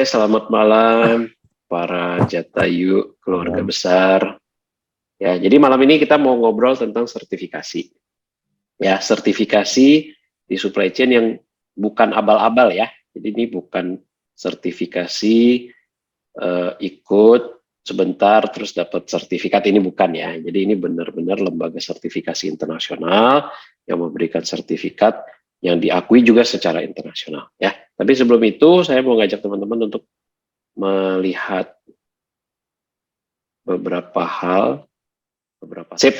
selamat malam para Jatayu keluarga besar. Ya, jadi malam ini kita mau ngobrol tentang sertifikasi. Ya, sertifikasi di supply chain yang bukan abal-abal ya. Jadi ini bukan sertifikasi ikut sebentar terus dapat sertifikat, ini bukan ya. Jadi ini benar-benar lembaga sertifikasi internasional yang memberikan sertifikat yang diakui juga secara internasional ya. Tapi sebelum itu saya mau ngajak teman-teman untuk melihat beberapa hal, sip.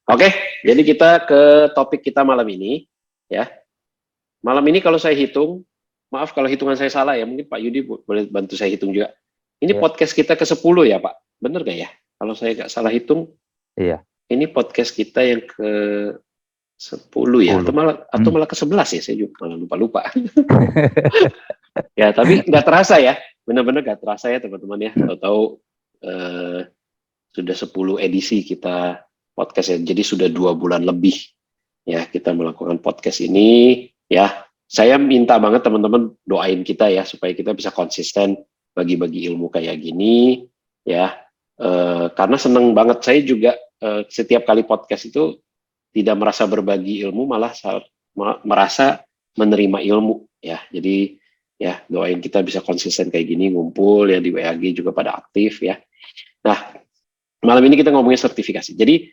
Oke, jadi kita ke topik kita malam ini ya. Malam ini kalau saya hitung, maaf kalau hitungan saya salah ya, mungkin Pak Yudi boleh bantu saya hitung juga. Ini podcast kita ke-10 ya Pak, bener gak ya? Kalau saya nggak salah hitung, iya. Ini podcast kita yang ke-10 ya, atau malah ke-11 ya, saya juga malah lupa-lupa. Ya, tapi nggak terasa ya, benar-benar nggak terasa ya teman-teman ya. Tahu-tahu sudah 10 edisi kita podcast ya, jadi sudah 2 bulan lebih ya kita melakukan podcast ini ya. Saya minta banget teman-teman doain kita ya supaya kita bisa konsisten bagi-bagi ilmu kayak gini ya. Karena seneng banget saya juga setiap kali podcast itu tidak merasa berbagi ilmu, malah merasa menerima ilmu ya. Jadi ya doain kita bisa konsisten kayak gini, ngumpul ya di WAG juga pada aktif ya. Nah, malam ini kita ngomongin sertifikasi. Jadi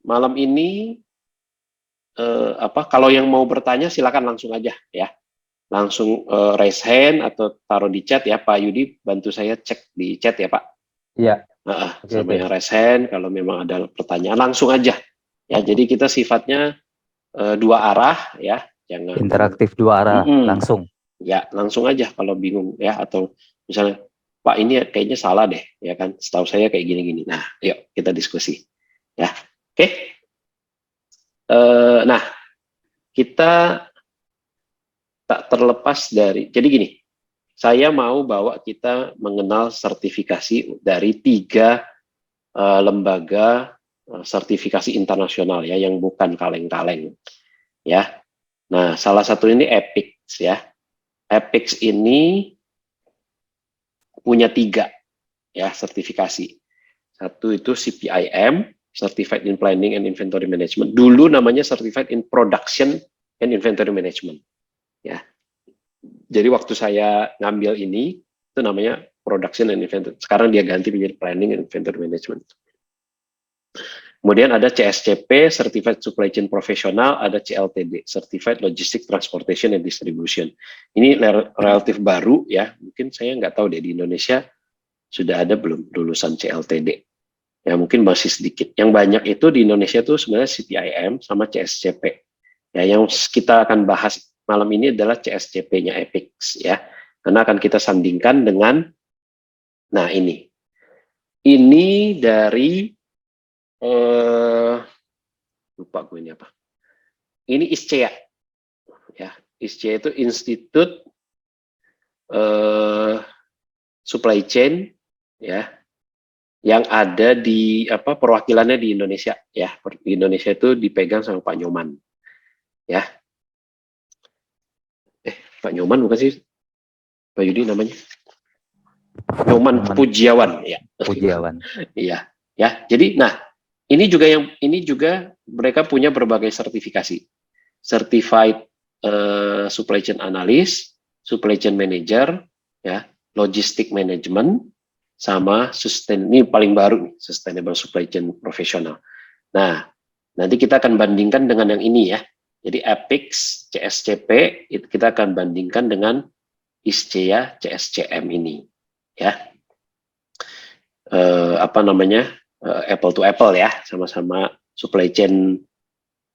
malam ini kalau yang mau bertanya silakan langsung aja ya. Langsung raise hand atau taruh di chat ya, Pak Yudi bantu saya cek di chat ya Pak. Iya. Sama yang raise hand, kalau memang ada pertanyaan langsung aja ya. Jadi kita sifatnya dua arah ya, jangan interaktif dua arah. Langsung ya, langsung aja kalau bingung ya, atau misalnya Pak ini kayaknya salah deh ya kan, setahu saya kayak gini-gini. Nah yuk kita diskusi ya. Oke. Nah kita tak terlepas dari, jadi gini, saya mau bawa kita mengenal sertifikasi dari 3 lembaga sertifikasi internasional ya, yang bukan kaleng-kaleng ya. Nah, salah satu ini EPICS ya. EPICS ini punya 3 ya sertifikasi. Satu itu CPIM, Certified in Planning and Inventory Management. Dulu namanya Certified in Production and Inventory Management. Ya. Jadi waktu saya ngambil ini itu namanya Production and Inventory. Sekarang dia ganti menjadi Planning and Inventory Management. Kemudian ada CSCP, Certified Supply Chain Professional, ada CLTD, Certified Logistics Transportation and Distribution. Ini relatif baru ya, mungkin saya nggak tahu deh di Indonesia sudah ada belum lulusan CLTD. Ya mungkin masih sedikit. Yang banyak itu di Indonesia tuh sebenarnya CPIM sama CSCP. Ya, yang kita akan bahas malam ini adalah CSCP-nya EPICS ya. Karena akan kita sandingkan dengan, nah ini dari lupa gue ini apa. Ini ISCEA ya. ISCEA itu Institute Supply Chain ya, yang ada di perwakilannya di Indonesia ya. Di Indonesia itu dipegang sama Pak Nyoman ya. Pak Nyoman bukan sih Pak Yudi namanya? Nyoman Pujiawan ya. Pujiawan. Iya ya. Jadi nah ini juga mereka punya berbagai sertifikasi. Certified Supply Chain Analyst, Supply Chain Manager ya, Logistic Management, sama ini paling baru nih, Sustainable Supply Chain Professional. Nah, nanti kita akan bandingkan dengan yang ini ya. Jadi EPICS, CSCP, itu kita akan bandingkan dengan ISCEA, CSCM ini ya. Apple to apple ya, sama-sama supply chain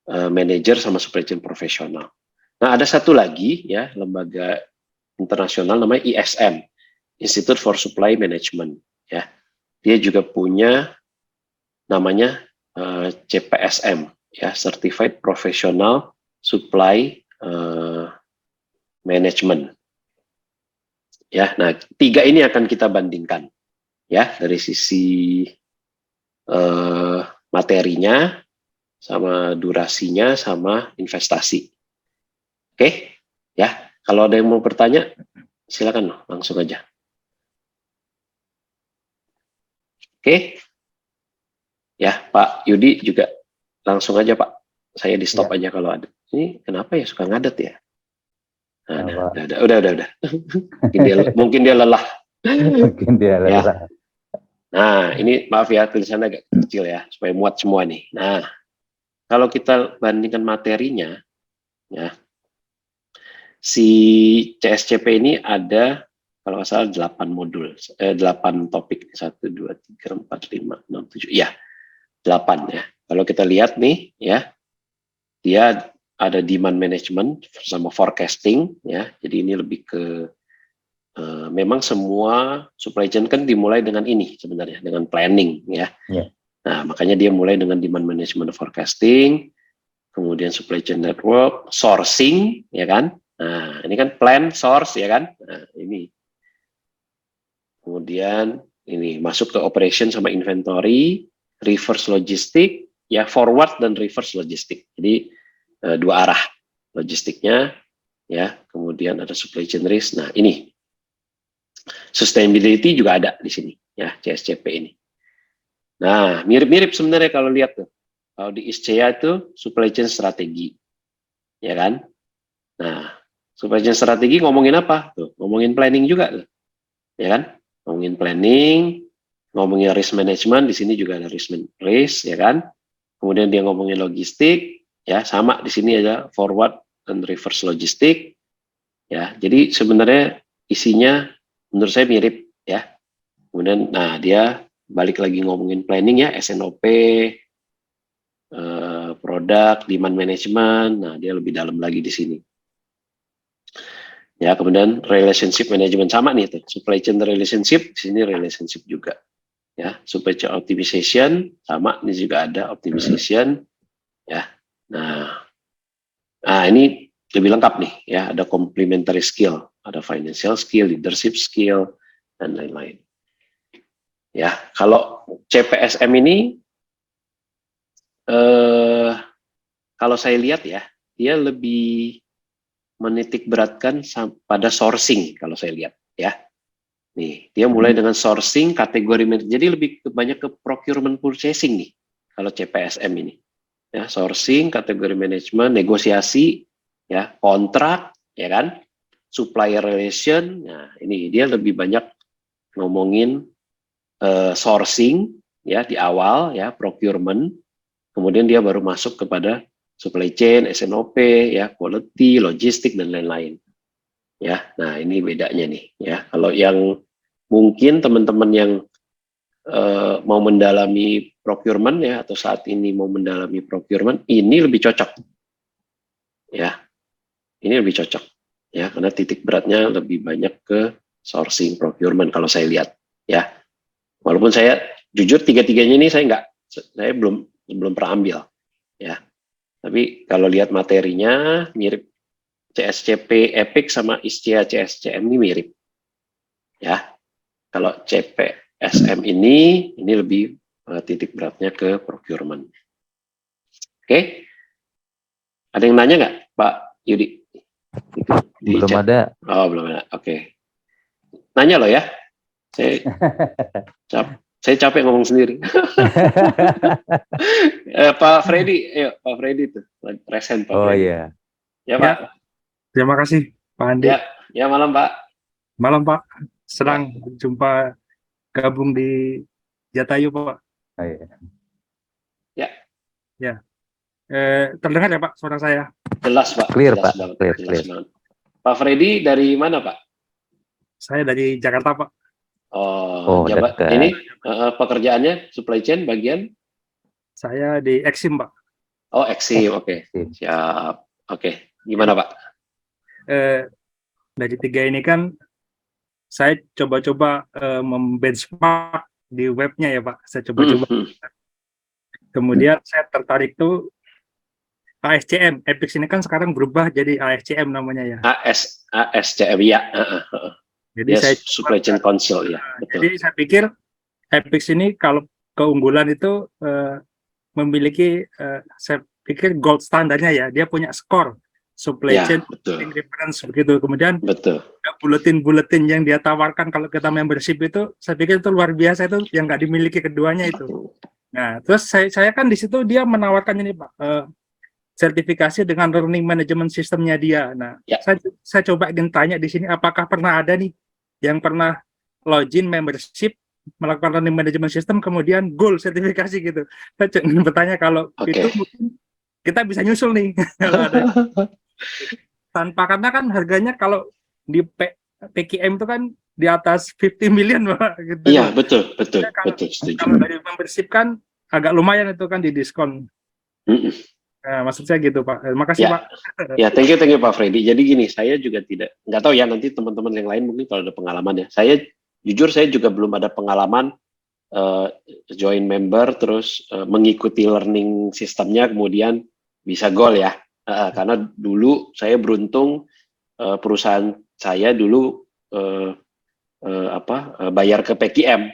manager sama supply chain profesional. Nah, ada satu lagi ya, lembaga internasional namanya ISM, Institute for Supply Management ya. Dia juga punya namanya CPSM ya, Certified Professional Supply Management. Ya, nah 3 ini akan kita bandingkan ya, dari sisi materinya, sama durasinya, sama investasi. Oke, ya. Kalau ada yang mau bertanya, silakan langsung aja. Oke. Ya, Pak Yudi juga langsung aja, Pak. Saya di stop aja kalau ada. Ini kenapa ya suka ngadet ya? Nah, udah. mungkin dia lelah. Mungkin dia Ya. lelah. Nah, ini maaf ya tulisannya agak kecil ya, supaya muat semua nih. Nah, kalau kita bandingkan materinya, ya, si CSCP ini ada kalau nggak salah 8 modul, 8 topik, 1, 2, 3, 4, 5, 6, 7, ya 8 ya. Kalau kita lihat nih, ya, dia ada demand management sama forecasting, ya. Jadi ini lebih ke memang semua supply chain kan dimulai dengan ini sebenarnya, dengan planning, ya. Nah, makanya dia mulai dengan demand management forecasting, kemudian supply chain network, sourcing, ya kan. Nah, ini kan plan, source, ya kan. Nah, ini. Kemudian ini masuk ke operation sama inventory, reverse logistik, ya forward dan reverse logistik. Jadi dua arah logistiknya, ya. Kemudian ada supply chain risk. Nah, ini sustainability juga ada di sini, ya, CSCP ini. Nah, mirip-mirip sebenarnya kalau lihat tuh. Kalau di ISCEA itu supply chain strategi, ya kan? Nah, supply chain strategi ngomongin apa? Tuh, ngomongin planning juga tuh, ya kan? Ngomongin planning, ngomongin risk management, di sini juga ada risk, ya kan? Kemudian dia ngomongin logistik, ya sama di sini ada forward dan reverse logistik, ya. Jadi sebenarnya isinya menurut saya mirip, ya. Kemudian, nah dia balik lagi ngomongin planning ya, SNOP, produk, demand management, nah dia lebih dalam lagi di sini. Ya, kemudian relationship management sama nih tuh, supply chain relationship, di sini relationship juga. Ya, supply chain optimization sama, ini juga ada optimization, ya. Nah, ini lebih lengkap nih, ya, ada complementary skill, ada financial skill, leadership skill, dan lain-lain. Ya, kalau CPSM ini kalau saya lihat ya, dia lebih menitik beratkan pada sourcing kalau saya lihat, ya. Nih, dia mulai dengan sourcing, kategori, jadi lebih banyak ke procurement purchasing nih kalau CPSM ini. Ya, sourcing, kategori management, negosiasi, ya, kontrak, ya kan, supplier relation. Nah, ini dia lebih banyak ngomongin sourcing, ya, di awal, ya, procurement, kemudian dia baru masuk kepada supply chain, SNOP, ya, quality, logistik, dan lain-lain. Ya, nah ini bedanya nih, ya. Kalau yang mungkin teman-teman yang mau mendalami procurement, ya, atau saat ini mau mendalami procurement, ini lebih cocok, ya. Ini lebih cocok, ya, karena titik beratnya lebih banyak ke sourcing procurement kalau saya lihat, ya. Walaupun saya jujur tiga-tiganya ini saya belum pernah ambil, ya. Tapi kalau lihat materinya mirip CSCP EPIC sama ISCEA CSCM ini mirip, ya. Kalau CPSM ini lebih titik beratnya ke procurement. Oke, ada yang nanya nggak, Pak Yudi? Itu belum chat. ada. Oh, belum ada. Oke. Nanya loh ya. Saya capek ngomong sendiri. Pak Freddy, ayo Pak Freddy tuh, resen Pak Freddy. Iya. Ya Pak. Ya, terima kasih Pak Andi. Ya malam Pak. Malam Pak, senang berjumpa gabung di Jatayu Pak. Oh, iya. Ya, terdengar ya Pak suara saya? Jelas Pak. Clear jelas Pak. banget, Clear, jelas clear. banget. Pak Freddy dari mana Pak? Saya dari Jakarta Pak. Oh, dekat. ini pekerjaannya supply chain bagian? Saya di Exim Pak. Oh, Exim, oke. Siap. Oke, gimana Pak? Dari tiga ini kan saya coba-coba membenchmark di webnya ya Pak. Saya coba-coba. Kemudian saya tertarik tuh ASCM. EPIC ini kan sekarang berubah jadi ASCM namanya ya. ASCM ya. Jadi saya supply chain council ya. Betul. Jadi saya pikir EPIC ini kalau keunggulan itu memiliki saya pikir gold standarnya ya. Dia punya skor supply Ya, chain, betul. reference begitu. Kemudian Betul. buletin-buletin yang dia tawarkan kalau kita membership itu, saya pikir itu luar biasa, itu yang nggak dimiliki keduanya itu. Nah, terus saya kan di situ dia menawarkan ini Pak, sertifikasi dengan learning management sistemnya dia. Nah, Ya. saya coba ingin tanya di sini, apakah pernah ada nih yang pernah login membership, melakukan learning management system, kemudian gold sertifikasi gitu. Saya ingin bertanya kalau Oke. itu mungkin kita bisa nyusul nih kalau ada. Tanpa, karena kan harganya kalau di PKM itu kan di atas 50 million Pak, gitu. Iya, betul, Kalau setuju. dari membership kan agak lumayan itu kan di diskon. Nah, maksud saya gitu Pak. Makasih Ya. Pak. Ya, thank you Pak Freddy. Jadi gini, saya juga nggak tahu ya, nanti teman-teman yang lain mungkin kalau ada pengalaman ya. Jujur saya juga belum ada pengalaman join member terus mengikuti learning sistemnya kemudian bisa goal ya. Karena dulu saya beruntung, perusahaan saya dulu bayar ke PKM.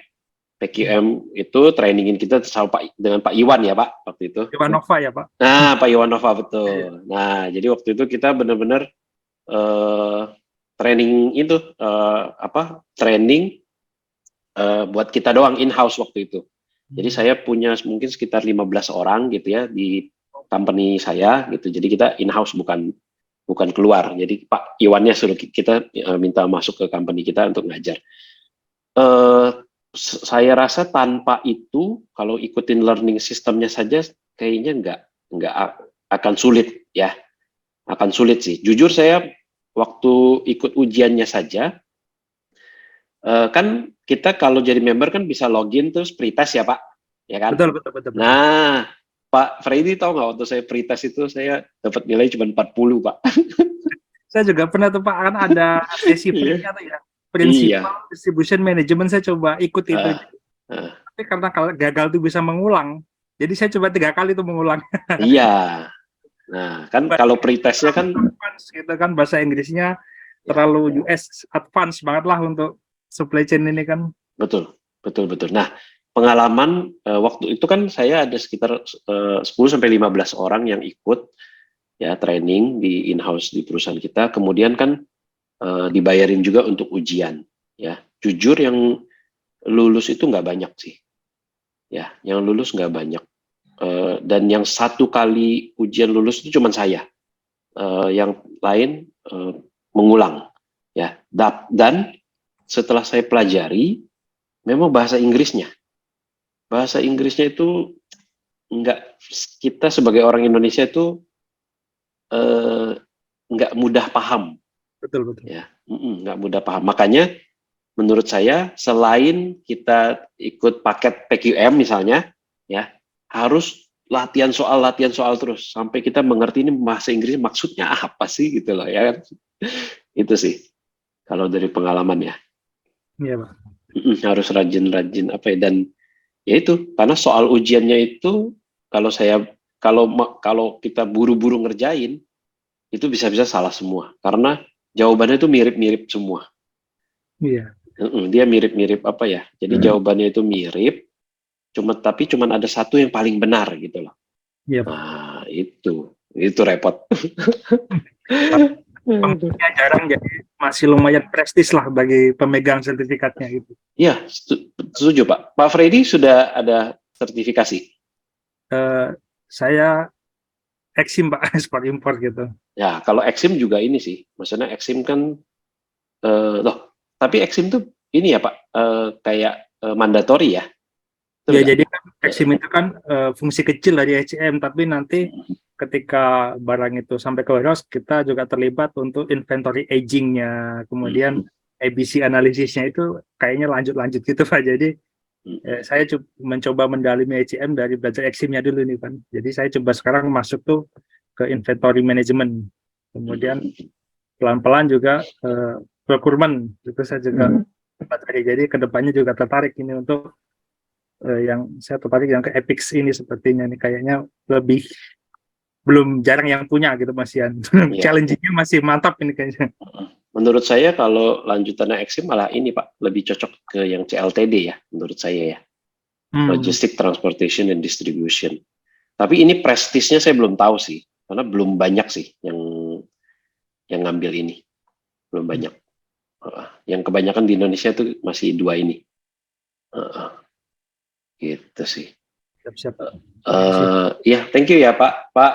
PKM itu trainingin kita dengan Pak Iwan ya Pak waktu itu. Iwanova ya Pak. Nah, Pak Iwanova betul. Nah, jadi waktu itu kita benar-benar training itu training buat kita doang in-house waktu itu. Jadi saya punya mungkin sekitar 15 orang gitu ya di company saya gitu. Jadi kita in-house bukan keluar. Jadi Pak Iwannya suruh kita minta masuk ke company kita untuk ngajar. Saya rasa tanpa itu kalau ikutin learning sistemnya saja kayaknya nggak akan sulit ya, akan sulit sih. Jujur saya waktu ikut ujiannya saja, kan kita kalau jadi member kan bisa login terus pretest ya Pak, ya kan? Betul. Nah, Pak Freddy tahu nggak waktu saya pretest itu saya dapat nilai cuma 40 Pak. Saya juga pernah tuh Pak, kan ada sesi free-nya tuh ya. Principal Distribution Management saya coba ikut itu. Tapi karena kalau gagal tuh bisa mengulang, jadi saya coba 3 kali tuh mengulang. Iya. Nah, kan kalau pretestnya kan advance gitu kan, bahasa Inggrisnya terlalu US advance banget lah untuk supply chain ini kan. Betul. Nah, pengalaman waktu itu kan saya ada sekitar 10-15 orang yang ikut ya training di in-house di perusahaan kita. Kemudian kan dibayarin juga untuk ujian ya. Jujur yang lulus itu nggak banyak sih ya, yang lulus nggak banyak, dan yang 1 kali ujian lulus itu cuma saya, yang lain mengulang ya. Dan setelah saya pelajari memang bahasa Inggrisnya itu nggak, kita sebagai orang Indonesia itu nggak mudah paham. Betul. Ya, nggak mudah paham. Makanya menurut saya selain kita ikut paket PQM misalnya, ya harus latihan soal terus sampai kita mengerti ini bahasa Inggris maksudnya apa sih gitu loh ya kan. Itu sih kalau dari pengalaman ya. Iya Pak. Harus rajin apa ya, dan ya itu karena soal ujiannya itu kalau kita buru-buru ngerjain itu bisa-bisa salah semua karena jawabannya itu mirip-mirip semua. Iya. Dia mirip-mirip apa ya? Jadi jawabannya itu mirip, tapi cuma ada satu yang paling benar gitu loh. Iya. Nah, itu repot. Pentingnya jarang, jadi masih lumayan prestis lah bagi pemegang sertifikatnya gitu. Iya, setuju Pak. Pak Freddy sudah ada sertifikasi? Saya Exim Pak, ekspor impor gitu. Ya, kalau Exim juga ini sih, maksudnya Exim kan tapi Exim tuh ini ya Pak, kayak mandatory ya? Ya, jadi kan Exim itu kan fungsi kecil dari ECM, tapi nanti ketika barang itu sampai ke warehouse, kita juga terlibat untuk inventory aging-nya, kemudian ABC analisisnya itu kayaknya lanjut gitu Pak. Jadi saya mencoba mendalami ECM dari belajar Exim-nya dulu nih kan. Jadi saya coba sekarang masuk tuh ke inventory management, kemudian pelan-pelan juga procurement itu saya juga tertarik. Jadi kedepannya juga tertarik ini untuk yang saya tertarik yang ke Epix ini sepertinya nih, kayaknya lebih belum jarang yang punya gitu Mas Ian. Challenge-nya masih mantap ini kayaknya. Menurut saya kalau lanjutannya Exim malah ini Pak, lebih cocok ke yang CLTD ya menurut saya ya. Logistic, Transportation, and Distribution. Tapi ini prestisnya saya belum tahu sih, karena belum banyak sih yang yang ngambil ini, belum banyak. Yang kebanyakan di Indonesia tuh masih 2 ini. Gitu sih. Siap-siap. Ya, thank you ya Pak. Pak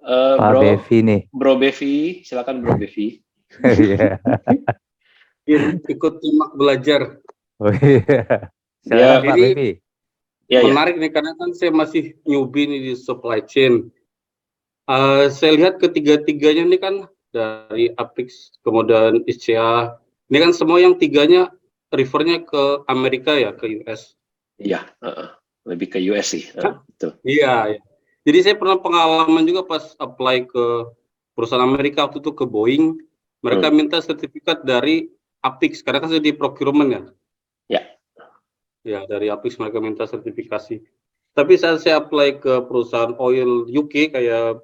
Pak Bevi nih. Bro Bevi, silakan Bro Bevi. Iya. Ikut simak belajar. Oh iya. Silakan Pak Ini Bevi. Ya, menarik nih karena kan saya masih newbie nih di supply chain. Saya lihat ketiga-tiganya ini kan dari Apix, kemudian ICA. Ini kan semua yang tiganya refernya ke Amerika ya, ke US. Iya, lebih ke US sih. Betul. Iya, iya. Jadi saya pernah pengalaman juga pas apply ke perusahaan Amerika waktu itu ke Boeing. Mereka minta sertifikat dari Apix karena kan saya di procurement ya. Ya. Ya, dari Apix mereka minta sertifikasi. Tapi saat saya apply ke perusahaan oil UK kayak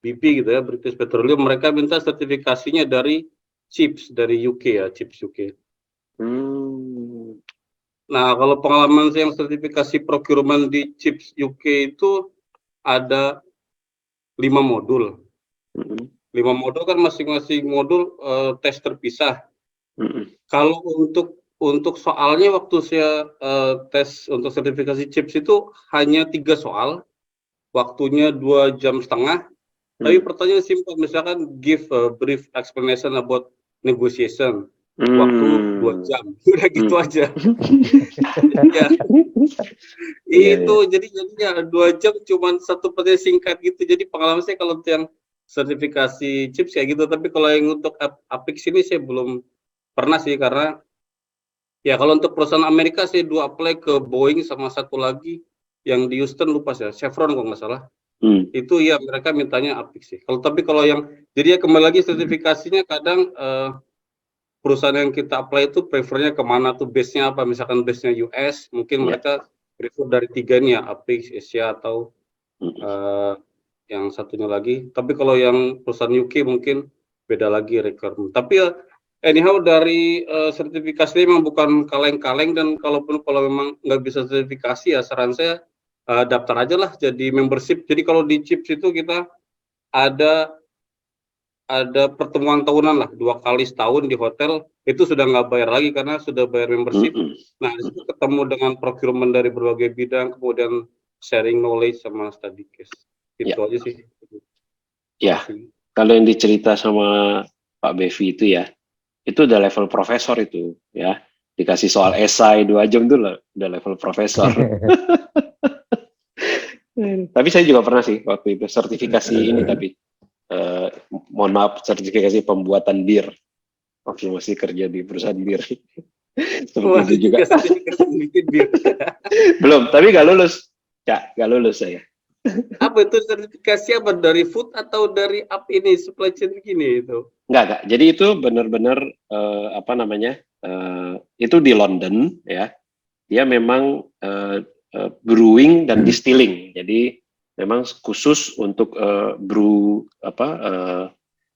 BP gitu ya, British Petroleum, mereka minta sertifikasinya dari CHIPS, dari UK ya, CHIPS UK. Nah, kalau pengalaman saya yang sertifikasi procurement di CHIPS UK itu ada 5 modul. 5 modul kan masing-masing modul tes terpisah. Kalau untuk soalnya waktu saya tes untuk sertifikasi CHIPS itu hanya 3 soal, waktunya 2,5 jam. Tapi pertanyaan simpel, misalkan give a brief explanation about negotiation, waktu 2 jam, udah gitu aja. Ya, itu jadinya 2 jam cuma 1 pertanyaan singkat gitu. Jadi pengalaman saya kalau yang sertifikasi CHIPS kayak gitu, tapi kalau yang untuk Apix ini saya belum pernah sih, karena ya kalau untuk perusahaan Amerika saya 2 apply ke Boeing sama 1 lagi yang di Houston, lupa saya, Chevron kalau nggak salah. Itu ya mereka mintanya Apix sih. Tapi kalau yang jadi ya kembali lagi sertifikasinya kadang perusahaan yang kita apply itu prefernya kemana tuh, base-nya apa, misalkan base-nya US, mungkin mereka prefer dari 3 nih ya, Apix, Asia atau yang satunya lagi. Tapi kalau yang perusahaan UK mungkin beda lagi requirement. Tapi ya anyhow dari sertifikasi memang bukan kaleng-kaleng, dan kalau memang nggak bisa sertifikasi ya saran saya daftar aja lah jadi membership. Jadi kalau di CHIPS itu kita ada pertemuan tahunan lah, 2 kali setahun di hotel, itu sudah nggak bayar lagi karena sudah bayar membership. Nah, di situ ketemu dengan procurement dari berbagai bidang, kemudian sharing knowledge sama study case. Itu aja sih. Ya, kalau yang dicerita sama Pak Bevi itu ya, itu udah level profesor itu ya. Dikasih soal esai 2 jam tuh udah level profesor. Tapi saya juga pernah sih waktu itu sertifikasi ini, tapi mohon maaf, sertifikasi pembuatan bir waktu masih kerja di perusahaan bir. Seperti itu juga. Belum, tapi nggak lulus. Ya, nggak lulus saya. Apa itu sertifikasi apa, dari food atau dari ini supply chain begini itu? Enggak. Jadi itu benar-benar itu di London ya. Dia memang brewing dan distilling. Jadi memang khusus untuk brew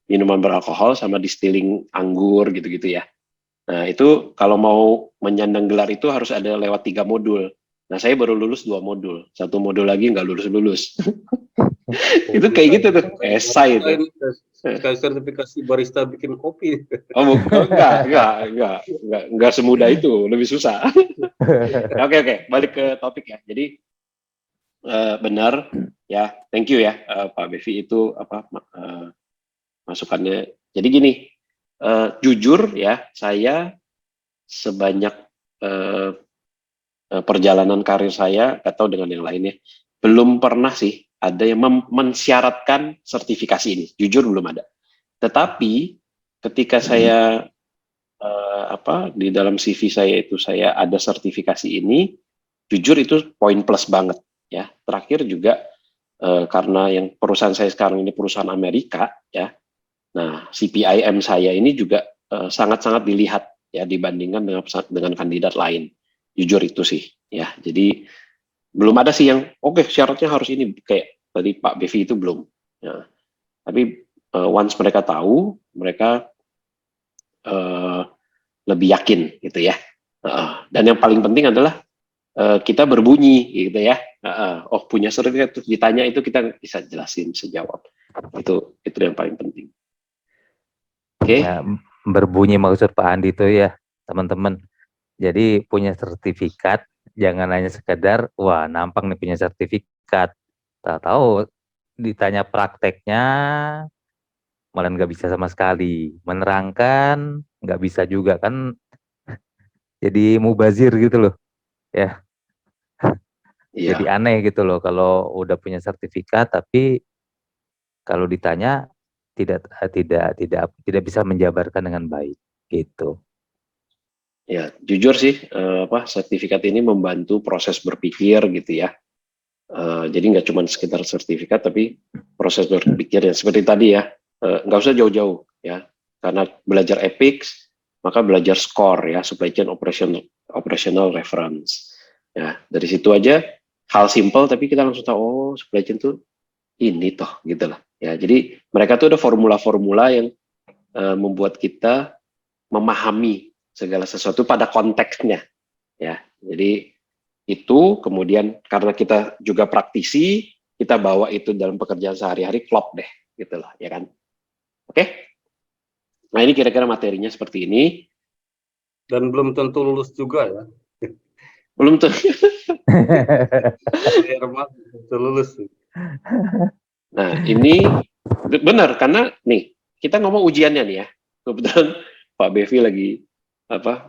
minuman beralkohol sama distilling anggur gitu-gitu ya. Nah, itu kalau mau menyandang gelar itu harus ada lewat 3 modul. Nah, saya baru lulus 2 modul. 1 modul lagi nggak lulus-lulus. Itu kayak gitu tuh, esai itu. Kayak sertifikasi barista bikin kopi. Oh, enggak semudah itu, lebih susah. Oke, balik ke topik ya. Jadi benar ya, thank you ya Pak Bevi itu masukannya. Jadi gini, jujur ya, saya sebanyak perjalanan karir saya atau dengan yang lainnya belum pernah sih ada yang mensyaratkan sertifikasi ini. Jujur belum ada. Tetapi ketika saya di dalam CV saya itu saya ada sertifikasi ini, jujur itu poin plus banget ya. Terakhir juga karena yang perusahaan saya sekarang ini perusahaan Amerika ya. Nah, CPIM saya ini juga sangat-sangat dilihat ya dibandingkan dengan kandidat lain. Jujur itu sih ya. Jadi belum ada sih yang syaratnya harus ini kayak tadi Pak Bevi itu belum. Ya. Tapi once mereka tahu, mereka lebih yakin gitu ya. Dan yang paling penting adalah kita berbunyi gitu ya. Punya sertifikat, ditanya itu kita bisa jelasin, bisa jawab. Itu yang paling penting. Oke. Ya, berbunyi maksud Pak Andi itu ya, teman-teman. Jadi punya sertifikat, jangan hanya sekedar, wah nampang nih punya sertifikat. Tahu ditanya prakteknya, malah nggak bisa sama sekali. Menerangkan, nggak bisa juga kan, jadi mubazir gitu loh. Ya, jadi Iya, aneh gitu loh kalau udah punya sertifikat, tapi kalau ditanya tidak bisa menjabarkan dengan baik gitu. ya, jujur sih, sertifikat ini membantu proses berpikir gitu ya. Jadi nggak cuma sekitar sertifikat, tapi proses berpikir yang seperti tadi ya, nggak usah jauh-jauh ya, karena belajar ethics, maka belajar SCORE ya, supply chain operational reference. Ya, dari situ aja hal simple, tapi kita langsung tahu, oh supply chain tuh ini toh gitu lah. Ya, jadi mereka tuh ada formula-formula yang membuat kita memahami segala sesuatu pada konteksnya. Ya, jadi itu kemudian karena kita juga praktisi, kita bawa itu dalam pekerjaan sehari-hari, klop deh gitu loh, ya kan. Oke, nah ini kira-kira materinya seperti ini. Dan belum tentu lulus juga ya. Belum tuh. Belum tentu lulus. Nah ini benar karena nih kita ngomong ujiannya nih ya, kebetulan Pak Bevi lagi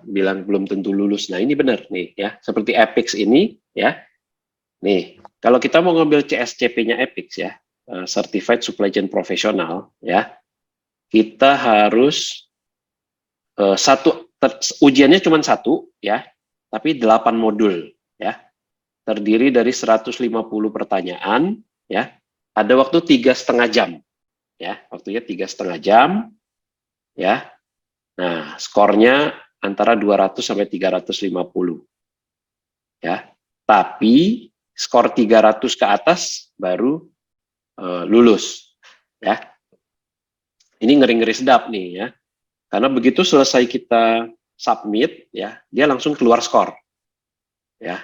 bilang belum tentu lulus. Nah ini benar nih ya, seperti EPICS ini ya. Nih, kalau kita mau ngambil CSCP-nya EPICS ya, Certified Supply Chain Professional ya, kita harus ujiannya cuma satu ya, tapi 8 modul ya, terdiri dari 150 pertanyaan ya, ada waktu 3,5 jam ya, waktunya 3,5 jam ya. Nah, skornya antara 200 sampai 350 ya. Tapi skor 300 ke atas baru lulus ya. Ini ngeri-ngeri sedap nih ya. Karena begitu selesai kita submit ya, dia langsung keluar skor. Ya.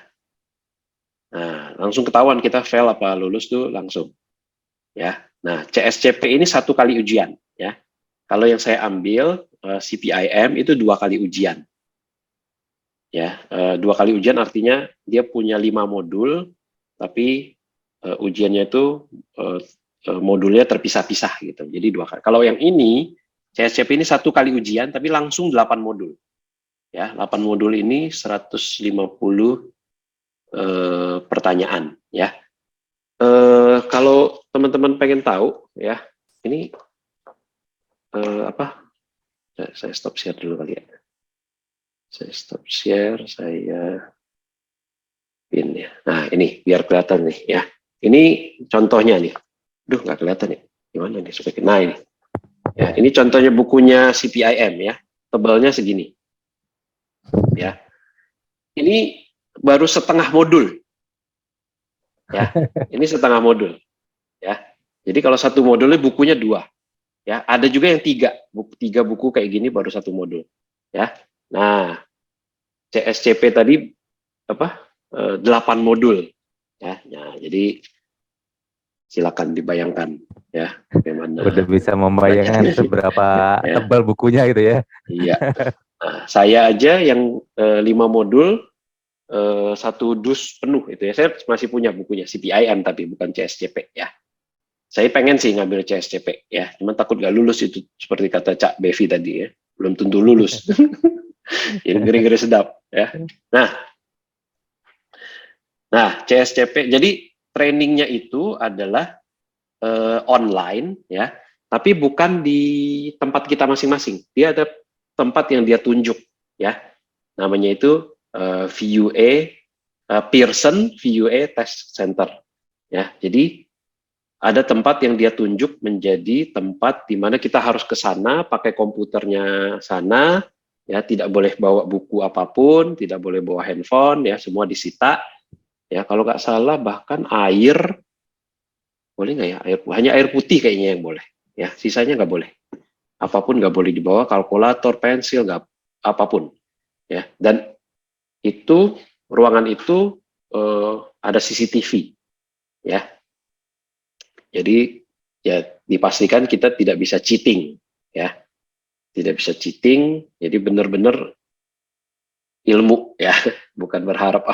Nah, langsung ketahuan kita fail apa lulus tuh langsung. Ya. Nah, CSCP ini 1 kali ujian ya. Kalau yang saya ambil CPIM itu 2 kali ujian. Ya, 2 kali ujian artinya dia punya 5 modul, tapi ujiannya itu modulnya terpisah-pisah gitu. Jadi 2 kali. Kalau yang ini CSCP ini 1 kali ujian, tapi langsung 8 modul. Ya, 8 modul ini 150 pertanyaan. Ya, kalau teman-teman pengen tahu, ya, ini Saya stop share dulu kali ya. Saya stop share, saya pin ya. Nah ini biar kelihatan nih ya. Ini contohnya nih. Duh nggak kelihatan ya. Gimana nih supaya nah ini. Ya ini contohnya bukunya CPIM ya. Tebalnya segini. Ya. Ini baru setengah modul. Ya. Ini setengah modul. Ya. Jadi kalau satu modulnya bukunya 2. Ya. Ada juga yang 3. 3 buku kayak gini baru 1 modul. Ya. Nah CSCP tadi 8 modul ya. Nah, jadi silakan dibayangkan ya bagaimana Udah bisa membayangkan seberapa ya. tebal bukunya gitu ya. Iya. Nah, saya aja yang 5 modul 1 dus penuh itu ya. Saya masih punya bukunya CPIM tapi bukan CSCP ya. Saya pengen sih ngambil CSCP ya, cuma takut gak lulus itu seperti kata Cak Bevi tadi ya. Belum tentu lulus. Ini ngeri-ngeri sedap ya. Nah, CSCP, jadi trainingnya itu adalah online ya, tapi bukan di tempat kita masing-masing. Dia ada tempat yang dia tunjuk ya, namanya itu VUA Pearson VUA Test Center ya. Jadi ada tempat yang dia tunjuk menjadi tempat di mana kita harus ke sana pakai komputernya sana ya, tidak boleh bawa buku apapun, tidak boleh bawa handphone ya, semua disita. Ya, kalau nggak salah bahkan air boleh nggak ya? Hanya air putih kayaknya yang boleh. Ya, sisanya nggak boleh. Apapun nggak boleh dibawa, kalkulator, pensil, nggak apapun. Ya, dan itu ruangan itu ada CCTV. Ya, jadi ya dipastikan kita tidak bisa cheating. Ya, tidak bisa cheating, jadi benar-benar ilmu ya, bukan berharap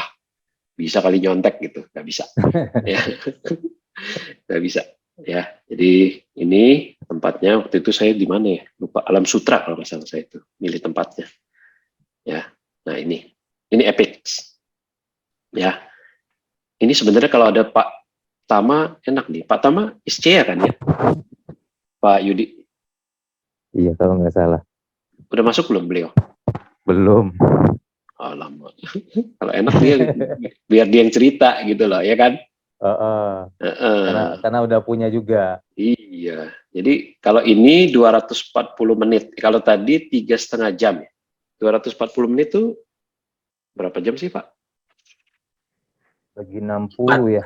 bisa kali nyontek gitu, nggak bisa. Ya, nggak bisa. Ya, jadi ini tempatnya waktu itu saya di mana ya? Lupa, Alam Sutra kalau nggak salah saya itu milih tempatnya. Ya, nah ini Epix. Ya, ini sebenarnya kalau ada Pak Tama enak nih. Pak Tama ISCEA kan ya? Pak Yudi. Iya kalau nggak salah. Udah masuk belum beliau? Belum. Oh, lama. Kalau enak dia biar dia yang cerita gitu loh, ya kan? Karena udah punya juga. Iya. Jadi kalau ini 240 menit. Kalau tadi 3,5 jam ya. 240 menit itu berapa jam sih, Pak? Bagi 60 ya.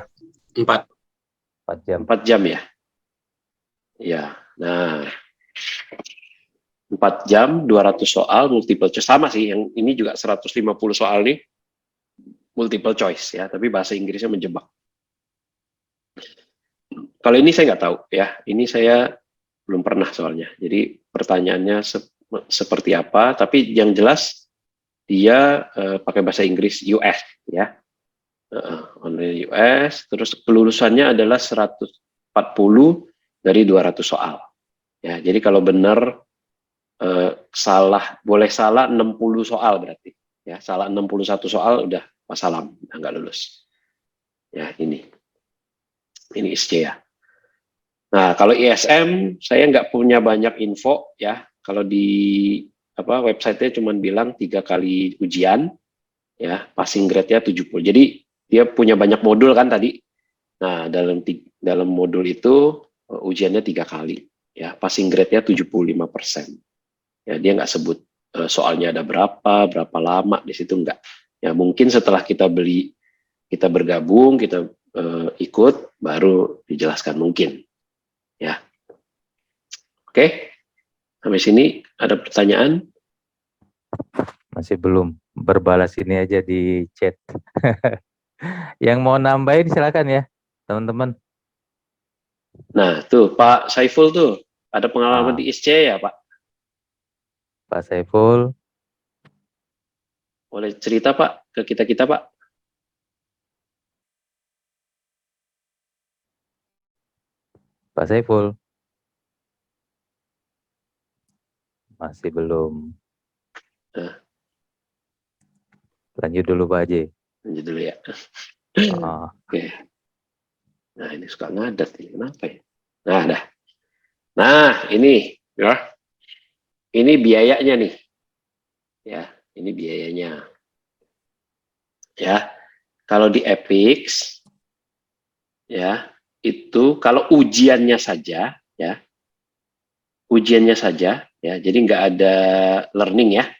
4 jam. 4 jam ya. Iya. Nah, 4 jam 200 soal multiple choice, sama sih, yang ini juga 150 soal nih multiple choice ya, tapi bahasa Inggrisnya menjebak. Kalau ini saya nggak tahu ya, ini saya belum pernah soalnya, jadi pertanyaannya seperti apa, tapi yang jelas dia pakai bahasa Inggris US ya, only US, terus kelulusannya adalah 140 dari 200 soal ya, jadi kalau benar boleh salah 60 soal berarti ya, salah 61 soal udah wassalam, udah nggak lulus ya. Ini ISCEA. Nah kalau ISM saya nggak punya banyak info ya, kalau di website-nya cuma bilang 3 kali ujian ya, passing grade-nya 70, jadi dia punya banyak modul kan tadi. Nah dalam modul itu ujiannya 3 kali ya, passing grade-nya 75%. Ya, dia nggak sebut soalnya ada berapa lama di situ, nggak. Ya mungkin setelah kita bergabung, kita ikut, baru dijelaskan mungkin. Ya, oke. Sampai sini ada pertanyaan? Masih belum. Berbalas ini aja di chat. Yang mau nambahin silakan ya, teman-teman. Nah, tuh Pak Saiful tuh ada pengalaman di ISCEA ya, Pak? Pak Saiful. Boleh cerita Pak ke kita Pak? Pak Saiful. Masih belum. Lanjut dulu Pak Haji. Lanjut dulu ya. Oke. Nah ini suka ngadat ini, kenapa ya? Nah ini ya. Ini biayanya nih. Ya, ini biayanya. Ya. Kalau di Epix ya, itu kalau ujiannya saja ya. Ujiannya saja ya. Jadi nggak ada learning ya.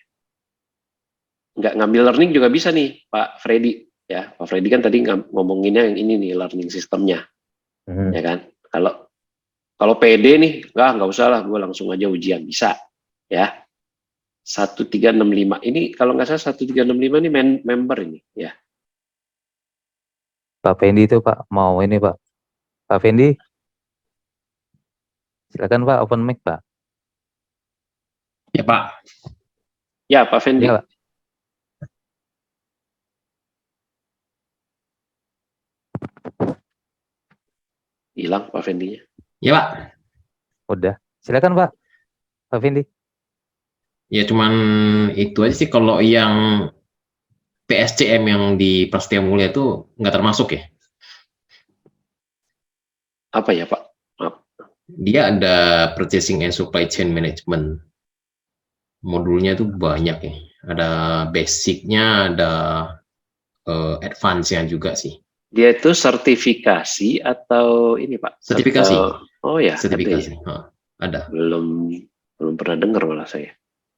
Nggak ngambil learning juga bisa nih Pak Freddy ya. Pak Freddy kan tadi ngomonginnya yang ini nih, learning sistemnya. Ya kan? Kalau PD nih, nggak usah lah, gue langsung aja ujian, bisa ya. 1365 ini kalau nggak salah 1365 ini member ini ya. Pak Fendi itu Pak mau ini Pak. Pak Fendi, silakan Pak, open mic Pak. Ya Pak. Ya Pak Fendi. Ya, Pak. Hilang Pak Fendi-nya. Ya Pak. Udah, silakan Pak. Pak Fendi. Ya cuman itu aja sih, kalau yang PSCM yang di Prasetya Mulia itu nggak termasuk ya? Apa ya Pak? Maaf. Dia ada Purchasing and Supply Chain Management. Modulnya itu banyak ya. Ada basicnya, ada advance-nya juga sih. Dia itu sertifikasi atau ini Pak? Sertifikasi. Oh ya. Sertifikasi. Ada. Belum pernah dengar malah saya.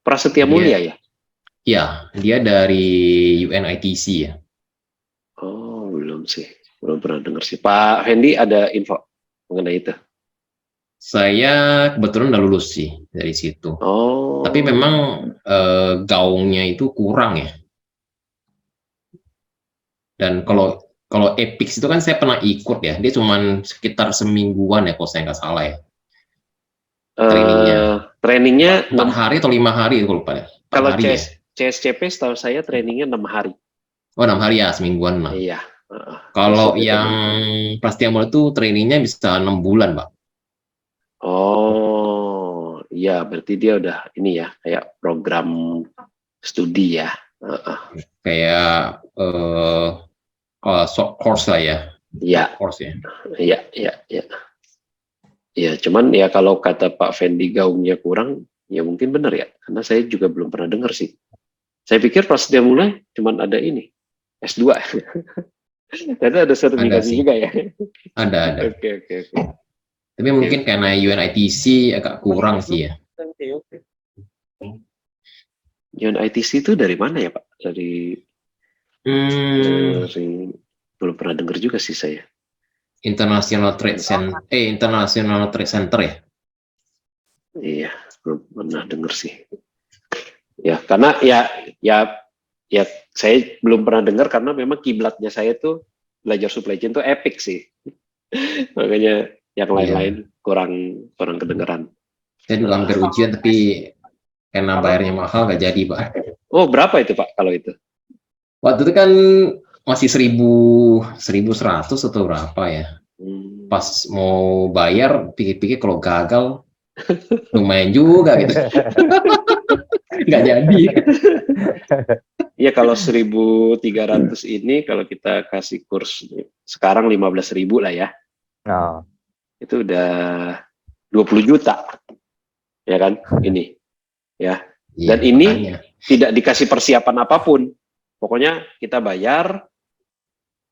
Prasetya Mulia ya? Ya, dia dari UNITC ya. Oh, belum sih. Belum pernah dengar sih. Pak Fendi ada info mengenai itu? Saya kebetulan udah lulus sih dari situ. Oh. Tapi memang gaungnya itu kurang ya. Dan kalau Epix itu kan saya pernah ikut ya. Dia cuman sekitar semingguan ya kalau saya nggak salah ya. Trainingnya. Trainingnya 4 hari atau 5 hari, aku lupa ya. 4 kalau hari ya. CSCP setahu saya trainingnya 6 hari. Oh, 6 hari ya, semingguan lah. Iya. Kalau CSCP yang Prasetya itu trainingnya bisa 6 bulan, Pak. Oh, iya berarti dia udah ini ya kayak program studi ya. Kayak short course lah ya. Iya, Short course ya. iya, iya, iya. Ya, cuman ya kalau kata Pak Fendi gaungnya kurang, ya mungkin benar ya. Karena saya juga belum pernah dengar sih. Saya pikir pas dia mulai cuman ada ini, S2. Ternyata ada sertifikasi sih. juga ya. Ada. Oke. Tapi mungkin karena UNITC agak kurang sih ya. UNITC itu dari mana ya Pak? Dari belum pernah dengar juga sih saya. International Trade Center ya. Iya, belum pernah dengar sih. Ya, karena ya saya belum pernah dengar karena memang kiblatnya saya tuh belajar supply chain tuh epic sih. Makanya yang lain-lain kurang kedengeran. Saya juga hampir ujian tapi karena bayarnya mahal nggak jadi, Pak. Oh, berapa itu Pak kalau itu? Waktu itu kan masih 1.100 atau berapa ya. Pas mau bayar pikir-pikir kalau gagal lumayan juga gitu. Nggak jadi. Iya, kalau 1.300 ini kalau kita kasih kurs sekarang 15.000 lah ya. Oh. Itu udah 20 juta. Ya kan? Ini. Ya. Dan ini makanya tidak dikasih persiapan apapun. Pokoknya kita bayar,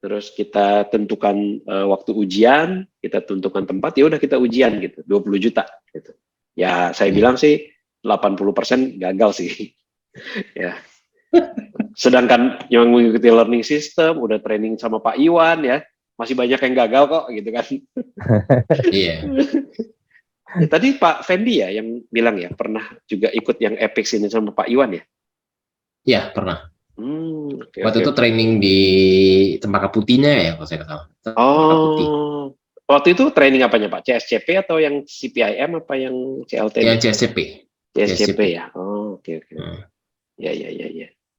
terus kita tentukan waktu ujian, kita tentukan tempat, ya udah kita ujian gitu, 20 juta gitu. Ya saya bilang sih 80% gagal sih. Ya. Sedangkan yang mengikuti learning system, udah training sama Pak Iwan ya, masih banyak yang gagal kok gitu kan. Iya. Ya, tadi Pak Fendi ya yang bilang ya, pernah juga ikut yang epic ini sama Pak Iwan ya? Iya, pernah. Waktu itu Okay. training di Cempaka Putihnya ya, kalau saya ketahui. Putih. Waktu itu training apanya Pak? CSCP atau yang CPIM apa yang CLT? Yang CSCP. CSCP ya. Oh, oke. Ya.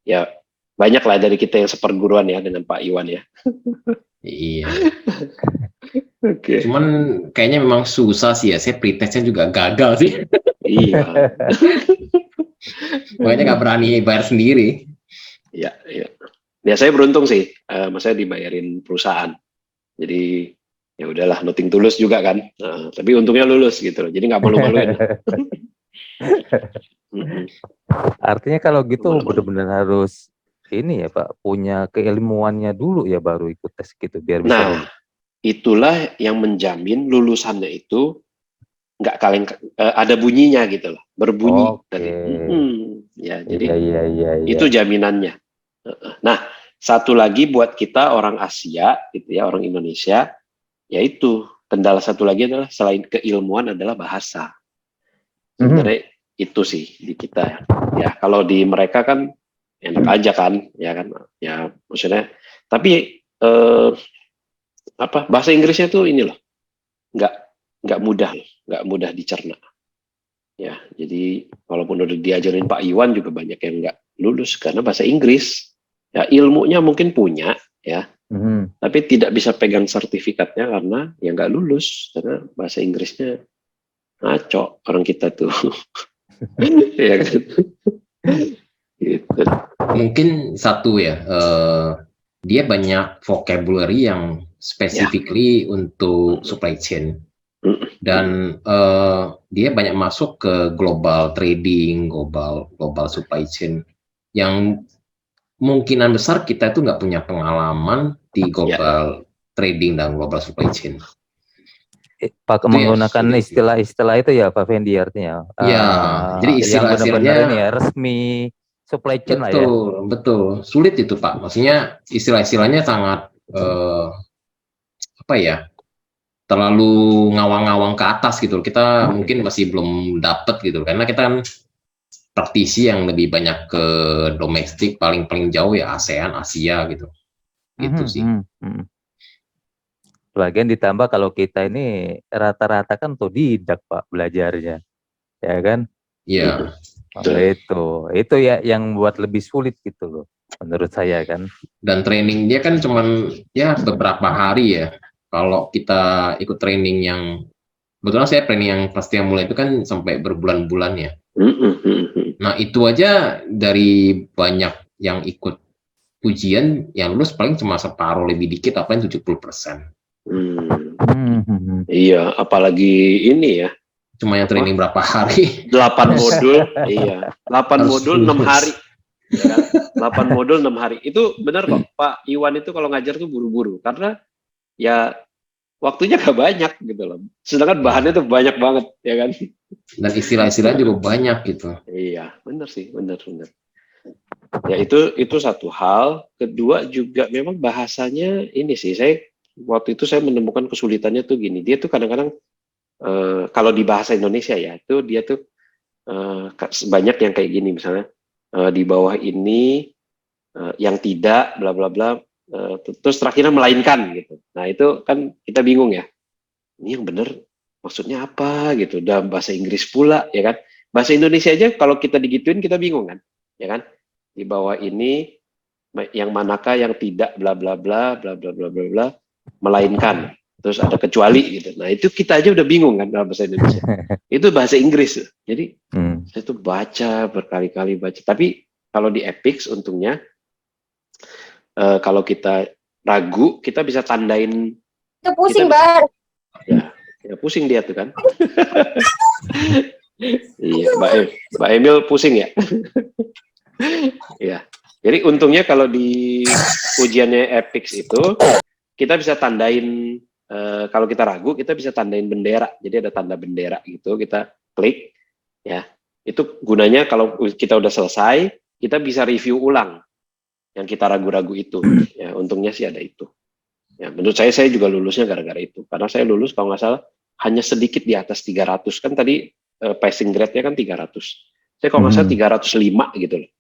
Ya, banyak lah dari kita yang seperguruan ya dengan Pak Iwan ya. Iya. Oke. Cuman kayaknya memang susah sih ya. Saya pretestnya juga gagal sih. Iya. Makanya nggak berani bayar sendiri. Iya. Ya saya beruntung sih, saya dibayarin perusahaan. Jadi ya udahlah, nothing tulus juga kan. Tapi untungnya lulus gitu loh. Jadi nggak malu-maluin. Artinya kalau gitu benar-benar harus ini ya Pak, punya keilmuannya dulu ya baru ikut tes gitu biar bisa. Nah, itulah yang menjamin lulusannya itu nggak kaleng, ada bunyinya gitu loh, berbunyi. Ya, jadi itu jaminannya. Nah, satu lagi buat kita orang Asia gitu ya, orang Indonesia, yaitu kendala satu lagi adalah selain keilmuan adalah bahasa. Sebenarnya itu sih di kita ya. Kalau di mereka kan enak aja kan, ya kan, ya maksudnya. Tapi bahasa Inggrisnya tuh ini loh, nggak mudah dicerna. Ya, jadi walaupun udah diajarin Pak Iwan juga banyak yang nggak lulus karena bahasa Inggris. Ya ilmunya mungkin punya ya, tapi tidak bisa pegang sertifikatnya karena ya nggak lulus karena bahasa Inggrisnya ngaco orang kita tuh. Ya kan? Gitu. Mungkin satu ya, dia banyak vocabulary yang specifically untuk supply chain. Dan dia banyak masuk ke global trading, global supply chain yang kemungkinan besar kita itu nggak punya pengalaman di global trading dan global supply chain. Pak menggunakan istilah-istilah itu ya Pak Fendi artinya. Ya, jadi istilah-istilahnya ini ya resmi supply chain lah ya. Betul. Sulit itu Pak. Maksudnya istilah-istilahnya sangat terlalu ngawang-ngawang ke atas gitu. Kita mungkin masih belum dapat gitu karena kita kan praktisi yang lebih banyak ke domestik, paling jauh ya ASEAN, Asia gitu. Gitu sih. Lagian ditambah kalau kita ini rata-rata kan otodidak Pak belajarnya. Ya kan? Iya. Itu ya yang buat lebih sulit gitu loh, menurut saya kan. Dan training dia kan cuman ya beberapa hari ya. Kalau kita ikut training yang kebetulan saya training yang pasti yang mulai itu kan sampai berbulan-bulan ya. Nah itu aja dari banyak yang ikut ujian yang lulus paling cuma separuh lebih dikit, apa yang 70%. Iya, apalagi ini ya. Cuma yang training berapa hari? 8 modul, iya. 8 Harus modul 6 lulus. hari. Ya kan? 8 modul 6 hari. Itu benar kok, Pak Iwan itu kalau ngajar tuh buru-buru karena ya waktunya gak banyak gitu loh. Sedangkan bahannya tuh banyak banget, ya kan? Dan istilah-istilah juga banyak gitu. Iya, benar sih, benar. Ya itu satu hal. Kedua juga memang bahasanya ini sih, waktu itu saya menemukan kesulitannya tuh gini. Dia tuh kadang-kadang kalau di bahasa Indonesia ya, dia tuh banyak yang kayak gini misalnya di bawah ini yang tidak bla bla bla terus terakhirnya melainkan gitu. Nah itu kan kita bingung ya. Ini yang benar maksudnya apa gitu. Dalam bahasa Inggris pula ya kan. Bahasa Indonesia aja kalau kita digituin kita bingung kan, ya kan? Di bawah ini yang manakah yang tidak bla bla bla bla bla bla bla bla melainkan. Terus ada kecuali gitu. Nah itu kita aja udah bingung kan dalam bahasa Indonesia. Itu bahasa Inggris. Jadi saya tuh baca berkali-kali baca. Tapi kalau di Epix untungnya kalau kita ragu kita bisa tandain. Itu pusing banget. Ya pusing dia tuh kan. Iya, Mbak Emil pusing ya. Ya. Jadi untungnya kalau di ujiannya Epix itu kita bisa tandain. Kalau kita ragu, kita bisa tandain bendera. Jadi ada tanda bendera gitu, kita klik, ya. Itu gunanya kalau kita udah selesai, kita bisa review ulang yang kita ragu-ragu itu. Ya, untungnya sih ada itu. Ya, menurut saya juga lulusnya gara-gara itu. Karena saya lulus kalau nggak salah hanya sedikit di atas 300 kan tadi passing grade-nya kan 300. Saya kalau nggak salah 305 gitu loh.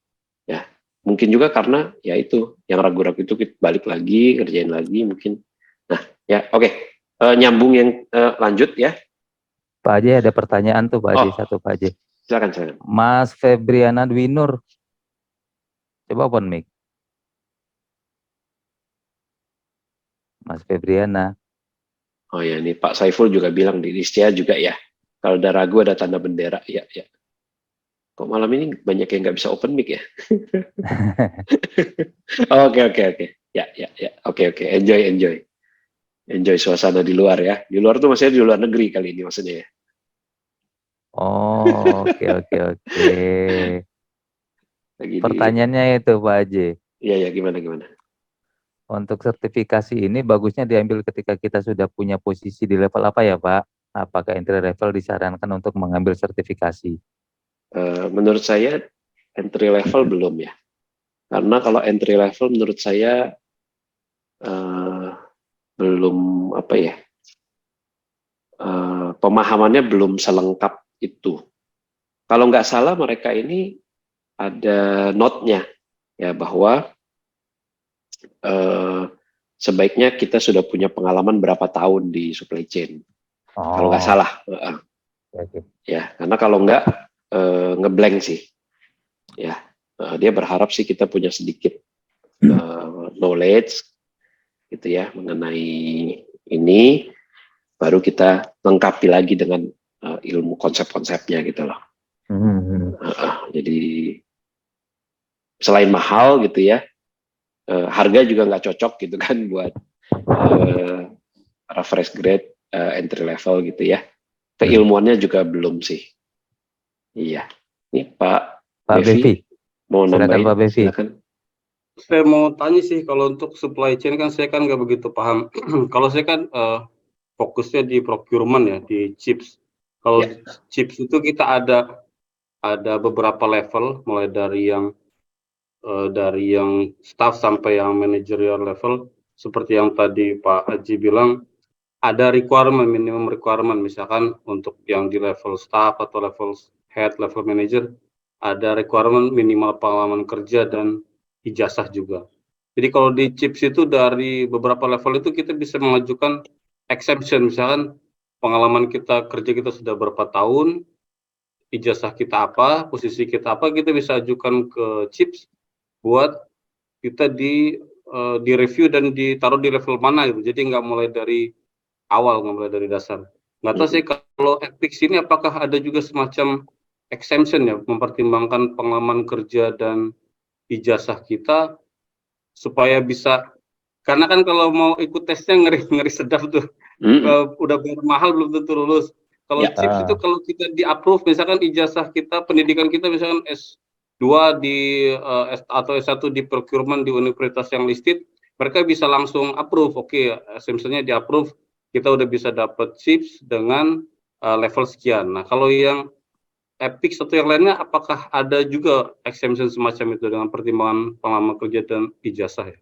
Ya, mungkin juga karena ya itu yang ragu-ragu itu kita balik lagi, kerjain lagi mungkin. Nah, ya oke. Nyambung yang lanjut ya. Pak Haji ada pertanyaan tuh Pak Haji, satu Pak Haji. Silakan. Mas Febriana Dwinur. Coba open mic. Mas Febriana. Oh ya, ini Pak Saiful juga bilang di Nistia juga ya. Kalau ada ragu ada tanda bendera, ya. Kok malam ini banyak yang nggak bisa open mic ya? Oke. Ya. Oke. Enjoy suasana di luar ya. Di luar tuh maksudnya di luar negeri kali ini maksudnya ya. Oh, oke. Pertanyaannya itu Pak Haji. Iya, gimana? Untuk sertifikasi ini bagusnya diambil ketika kita sudah punya posisi di level apa ya Pak? Apakah entry level disarankan untuk mengambil sertifikasi? Menurut saya entry level belum ya. Karena kalau entry level menurut saya belum pemahamannya belum selengkap itu. Kalau nggak salah mereka ini ada note-nya ya bahwa sebaiknya kita sudah punya pengalaman berapa tahun di supply chain. Kalau nggak salah. Ya, karena kalau nggak ngeblank sih. Ya, dia berharap sih kita punya sedikit knowledge gitu ya mengenai ini, baru kita lengkapi lagi dengan ilmu konsep-konsepnya gitu loh. Jadi selain mahal gitu ya, harga juga nggak cocok gitu kan buat para fresh grade entry level gitu ya. Keilmuannya juga belum sih. Iya. Ini Pak Bevi mau nambahin? Pak Bevi. Silakan. Saya mau tanya sih, kalau untuk supply chain kan saya kan nggak begitu paham. Kalau saya kan fokusnya di procurement ya, di chips. Kalau chips itu kita ada beberapa level, mulai dari yang staff sampai yang managerial level. Seperti yang tadi Pak Haji bilang, ada requirement, minimum requirement. Misalkan untuk yang di level staff atau level head, level manager, ada requirement minimal pengalaman kerja dan ijazah juga. Jadi kalau di chips itu dari beberapa level itu kita bisa mengajukan exemption, misalkan pengalaman kerja kita sudah berapa tahun, ijazah kita apa, posisi kita apa, kita bisa ajukan ke CIPS buat kita di review dan ditaruh di level mana gitu. Jadi nggak mulai dari awal, nggak mulai dari dasar. Nggak tahu sih kalau ethics ini apakah ada juga semacam exemption ya, mempertimbangkan pengalaman kerja dan ijazah kita supaya bisa, karena kan kalau mau ikut tesnya ngeri sedap tuh. Udah bayar mahal belum tentu lulus. Kalau Ya. CIPS itu kalau kita di approve, misalkan ijazah kita, pendidikan kita misalkan S2 di atau S1 di procurement di universitas yang listed, mereka bisa langsung approve. Oke, assumption-nya di approve, kita udah bisa dapat CIPS dengan level sekian. Nah, kalau yang ethics atau yang lainnya, apakah ada juga exemption semacam itu dengan pertimbangan pengalaman kerja dan ijazah ya?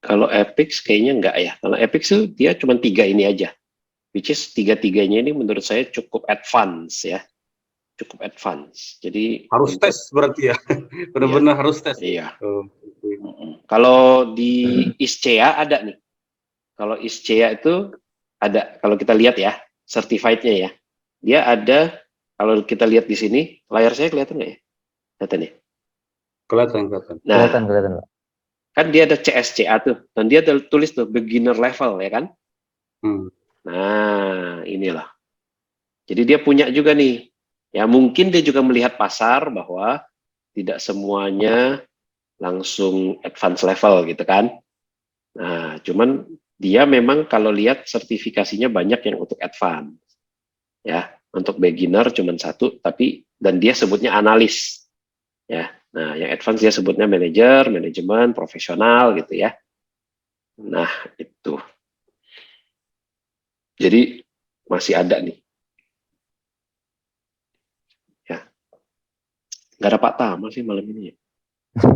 Kalau ethics kayaknya enggak ya. Kalau ethics tuh dia cuma 3 ini aja. Which is 3-3-nya ini menurut saya cukup advance ya. Cukup advance. Jadi harus tes berarti ya. Benar-benar harus tes. Iya. Kalau di ISCEA ada nih. Kalau ISCEA itu ada, kalau kita lihat ya, certified-nya ya. Dia ada, kalau kita lihat di sini, layar saya kelihatan nggak ya? Kelihatan ya? Kelihatan. Nah, Kelihatan. kan dia ada CSCA tuh, dan dia ada tulis tuh beginner level ya kan? Nah, inilah. Jadi dia punya juga nih. Ya mungkin dia juga melihat pasar bahwa tidak semuanya langsung advance level gitu kan. Nah, cuman dia memang kalau lihat sertifikasinya banyak yang untuk advance. Ya, untuk beginner cuman 1, tapi dan dia sebutnya analis. Ya. Nah, yang advance dia sebutnya manajer, manajemen, profesional gitu ya. Nah, itu. Jadi masih ada nih. Ya. Nggak ada Pak Tama sih malam ini ya.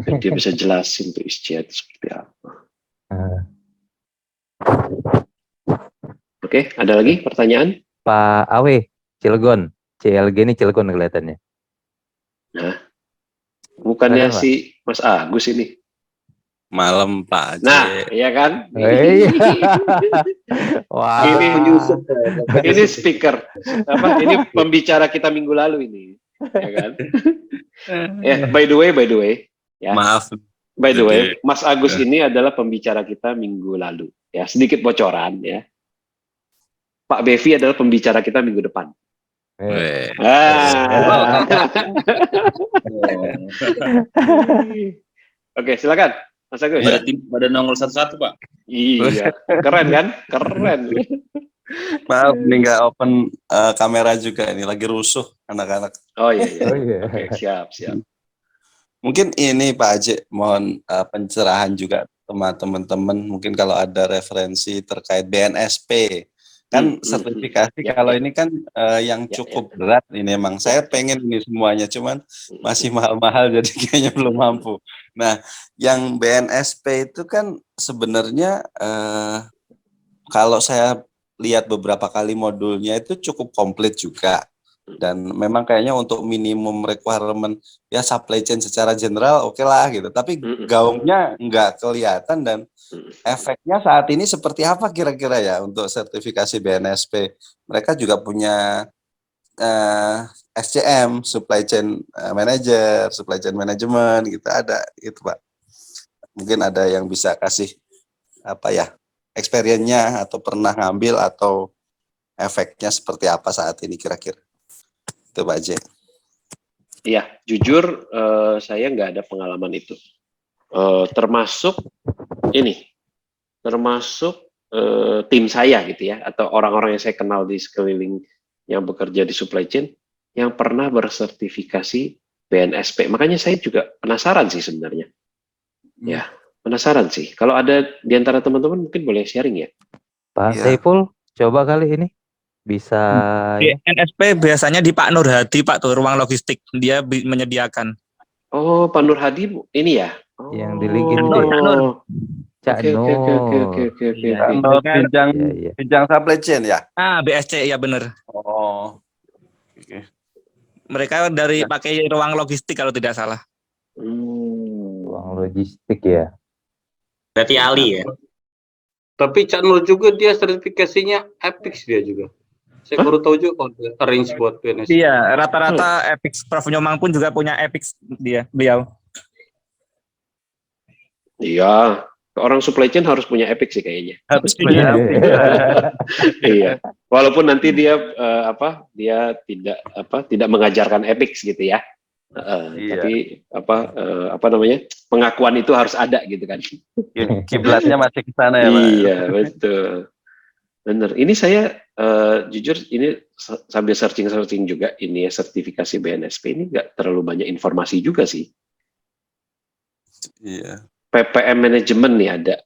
Biar dia bisa jelasin tuh ISCEA itu seperti apa. Oke, ada lagi pertanyaan? Pak Awe, Cilegon. CLG ini Cilegon kelihatannya. Nah, bukannya Silakan, Pak. si Mas Agus ini. Malam Pak Aceh. Nah, iya kan? Wah. Ini speaker. Ini pembicara kita minggu lalu ini, ya kan? By the way, ya. Maaf. By the way, Mas Agus ini adalah pembicara kita minggu lalu. Ya, sedikit bocoran ya. Pak Bevi adalah pembicara kita minggu depan. Oke, silakan. Mas Agus. Berarti pada nongol 11 Pak. Iya, keren kan? Keren. Maaf, ini nggak open kamera juga, ini lagi rusuh anak-anak. Oh iya. Oke, siap. Mungkin ini Pak Aceh, mohon pencerahan juga sama teman-teman. Mungkin kalau ada referensi terkait BNSP. Kan sertifikasi kalau ini kan yang cukup berat ini emang. Saya pengen ini semuanya, cuman masih mahal-mahal jadi kayaknya belum mampu. Nah, yang BNSP itu kan sebenarnya kalau saya lihat beberapa kali modulnya itu cukup komplit juga. Dan memang kayaknya untuk minimum requirement ya supply chain secara general oke lah gitu. Tapi gaungnya nggak kelihatan dan efeknya saat ini seperti apa kira-kira ya untuk sertifikasi BNSP? Mereka juga punya SCM, supply chain manager, supply chain management gitu ada gitu Pak. Mungkin ada yang bisa kasih apa ya experience-nya atau pernah ngambil atau efeknya seperti apa saat ini kira-kira? Itu Pak J. Iya, jujur saya nggak ada pengalaman itu. Termasuk tim saya gitu ya, atau orang-orang yang saya kenal di sekeliling yang bekerja di supply chain yang pernah bersertifikasi BNSP. Makanya saya juga penasaran sih sebenarnya. Ya, penasaran sih. Kalau ada di antara teman-teman mungkin boleh sharing ya. Pak Saiful, coba kali ini bisa. BNSP biasanya di Pak Nur Hadi, Pak, tuh ruang logistik dia menyediakan. Oh, Pak Nur Hadi ini ya? Oh. Yang di LinkedIn. Cak Nur. Oke. Bidang supply chain ya? BSC ya benar. Oh. Oke. Mereka dari pakai ruang logistik kalau tidak salah. Ruang logistik ya. Berarti Ali ya. Tapi Cak Nur juga dia sertifikasinya Epix dia juga. Saya baru tahu juga kalau dia arrange buat PNS. Iya, rata-rata Epix Prof Nyomang pun juga punya Epix beliau. Iya, orang supply chain harus punya Epic sih kayaknya. Harus punya Epix. Iya, walaupun nanti dia dia tidak mengajarkan Epic gitu ya. Iya. Tapi apa namanya, pengakuan itu harus ada gitu kan. Kiblatnya masih ke sana ya, Pak. Iya, betul. Bener. Ini saya jujur ini sambil searching juga ini ya, sertifikasi BNSP ini nggak terlalu banyak informasi juga sih. Iya. PPM Management nih ada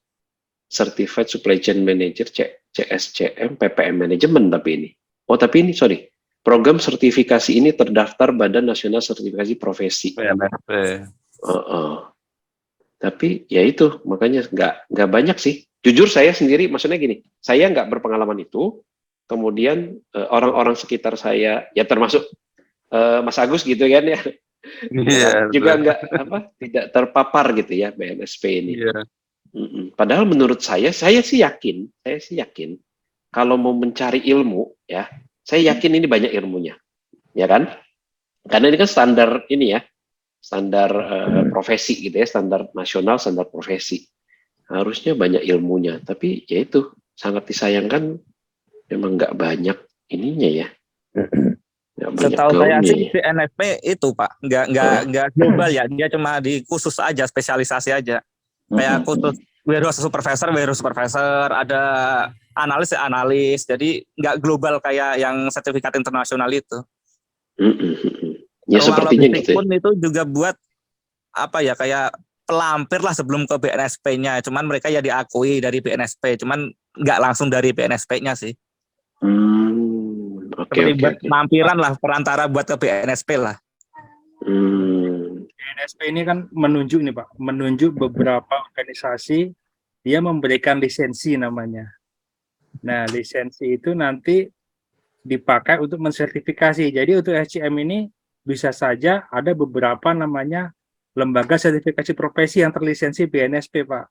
Certified Supply Chain Manager CSCM PPM Management, tapi ini. Oh, tapi ini sorry. Program sertifikasi ini terdaftar Badan Nasional Sertifikasi Profesi. BNSP. Tapi ya itu makanya nggak banyak sih. Jujur saya sendiri, maksudnya gini, saya nggak berpengalaman itu. Kemudian orang-orang sekitar saya, ya termasuk Mas Agus gitu kan ya, Iya. juga tidak terpapar gitu ya BNSP ini. Iya. Padahal menurut saya sih yakin kalau mau mencari ilmu ya, saya yakin ini banyak ilmunya, ya kan? Karena ini kan standar ini ya, standar profesi gitu ya, standar nasional, standar profesi. Harusnya banyak ilmunya, tapi ya itu sangat disayangkan memang nggak banyak ininya ya. Nggak banyak Setahu saya gaungnya sih ya. BNSP itu Pak, nggak global ya, dia cuma di khusus aja, spesialisasi aja. Kayak khusus warehouse supervisor, ada analis, jadi nggak global kayak yang sertifikat internasional itu. Ya Ruang sepertinya logistik gitu. pun itu juga buat apa ya, kayak pelampir lah sebelum ke BNSP-nya. Cuman mereka ya diakui dari BNSP, cuman nggak langsung dari BNSP-nya sih. Seperti buat lampiran lah, perantara buat ke BNSP lah. BNSP ini kan menunjuk nih Pak, menunjuk beberapa organisasi, dia memberikan lisensi namanya. Nah, lisensi itu nanti dipakai untuk mensertifikasi. Jadi untuk SCM ini bisa saja ada beberapa namanya lembaga sertifikasi profesi yang terlisensi BNSP, Pak.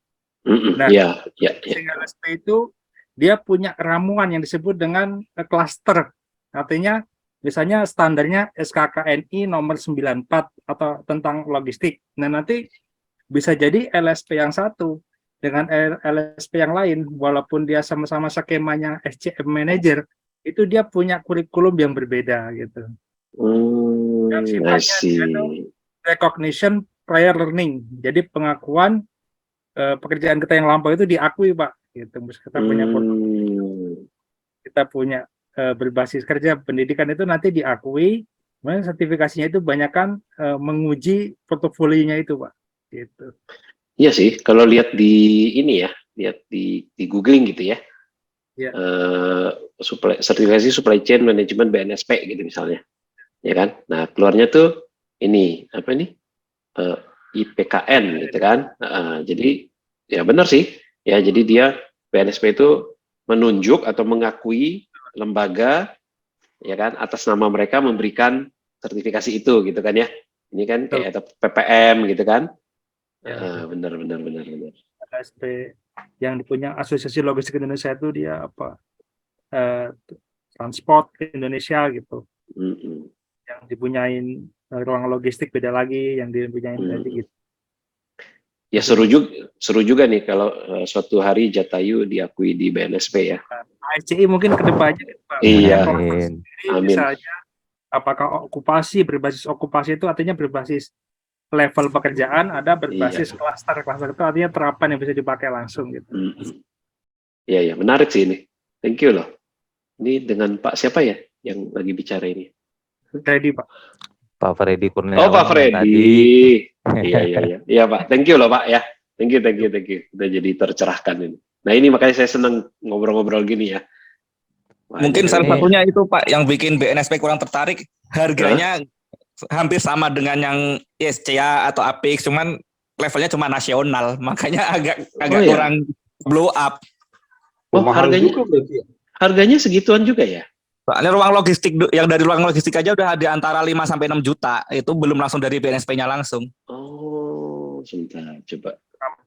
Nah, BNSP itu dia punya ramuan yang disebut dengan klaster. Artinya misalnya standarnya SKKNI nomor 94 atau tentang logistik. Nah, nanti bisa jadi LSP yang satu dengan LSP yang lain, walaupun dia sama-sama skemanya SCM Manager, itu dia punya kurikulum yang berbeda gitu. Dan sifatnya dia itu recognition prior learning. Jadi pengakuan pekerjaan kita yang lampau itu diakui, Pak. Gitu. Kita punya berbasis kerja pendidikan itu nanti diakui, kemudian sertifikasinya itu banyakkan menguji portofolionya itu, Pak. Gitu. Iya sih, kalau lihat di ini ya, lihat di googling gitu ya, sertifikasi supply chain management BNSP gitu misalnya, ya kan? Nah keluarnya tuh ini apa nih IPKN gitu kan? Jadi ya benar sih, ya jadi dia BNSP itu menunjuk atau mengakui lembaga, ya kan, atas nama mereka memberikan sertifikasi itu gitu kan ya? Ini kan kayak PPM gitu kan? Benar. LSP yang punya Asosiasi Logistik Indonesia itu dia apa? Transport Indonesia gitu. Yang dipunyain ruang logistik beda lagi, yang dipunyain lagi gitu. Ya seru juga nih kalau suatu hari Jatayu diakui di BNSP ya. ASCI mungkin kedepannya Pak. Iya. Amin. Misalnya apakah berbasis okupasi itu artinya berbasis level pekerjaan, ada berbasis klaster itu artinya terapan yang bisa dipakai langsung gitu. Iya, menarik sih ini. Thank you loh. Ini dengan Pak siapa ya yang lagi bicara ini? Freddy, Pak. Pak Freddy Kurniawan. Oh, Pak Freddy. Iya, Pak. Thank you loh, Pak ya. Thank you. Udah jadi tercerahkan ini. Nah, ini makanya saya senang ngobrol-ngobrol gini ya. Mungkin salah satunya itu Pak yang bikin BNSP kurang tertarik, harganya hampir sama dengan yang SCA atau Apix, cuman levelnya cuma nasional, makanya agak kurang blow up. Oh, harganya segituan juga ya? Soalnya ruang logistik yang dari ruang logistik aja udah ada antara 5 sampai 6 juta, itu belum langsung dari BNSP-nya langsung. Oh, sebentar, coba.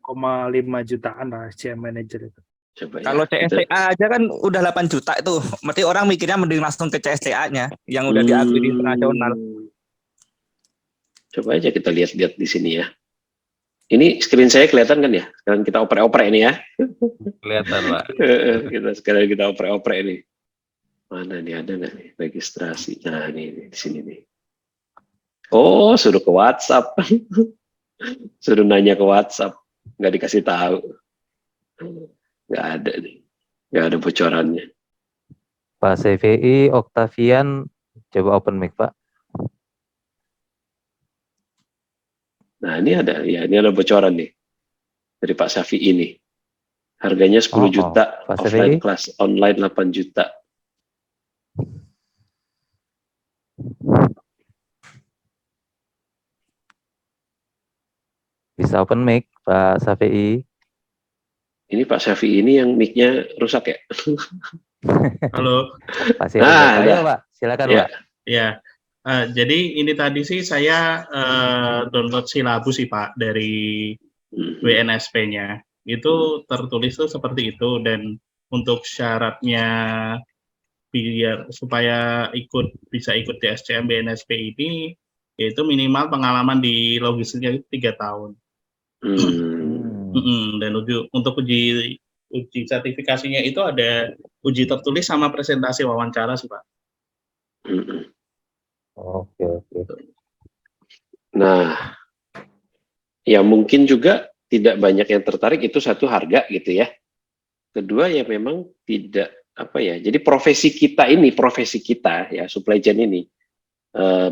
6,5 jutaan lah SCM Manager itu. Coba Kalau ya. Kita, CSTA aja kan udah 8 juta itu. Berarti orang mikirnya mending langsung ke CSTA-nya yang udah diakui di internasional. Coba aja kita lihat-lihat di sini ya. Ini screen saya kelihatan kan ya? Sekarang kita oprek-oprek ini ya. Kelihatan, Pak. Sekarang kita oprek-oprek ini. Mana nih, ada nggak nih registrasi? Nah, ini di sini nih. Oh, suruh ke WhatsApp. Suruh nanya ke WhatsApp. Nggak dikasih tahu. Nggak ada nih. Nggak ada bocorannya. Pak CVI, Octavian, coba open mic Pak. Nah, ini ada bocoran nih dari Pak Syafi'i ini. Harganya 10 juta, Pak offline CVI. kelas, online 8 juta. Bisa open mic Pak Syafi'i. Ini Pak Syafi'i ini yang mic-nya rusak ya? Halo, Pak Syafi'i. Ayo Pak, silakan Ya. Pak. ya. Jadi ini tadi sih saya download silabus sih Pak dari WNSP-nya. Itu tertulis tuh seperti itu, dan untuk syaratnya biar supaya bisa ikut di SCM BNSP ini, yaitu minimal pengalaman di logistiknya 3 tahun. Dan untuk uji sertifikasinya itu ada uji tertulis sama presentasi wawancara sih Pak. Oke. Nah, ya mungkin juga tidak banyak yang tertarik, itu satu harga gitu ya. Kedua ya memang tidak jadi profesi kita ya supply chain ini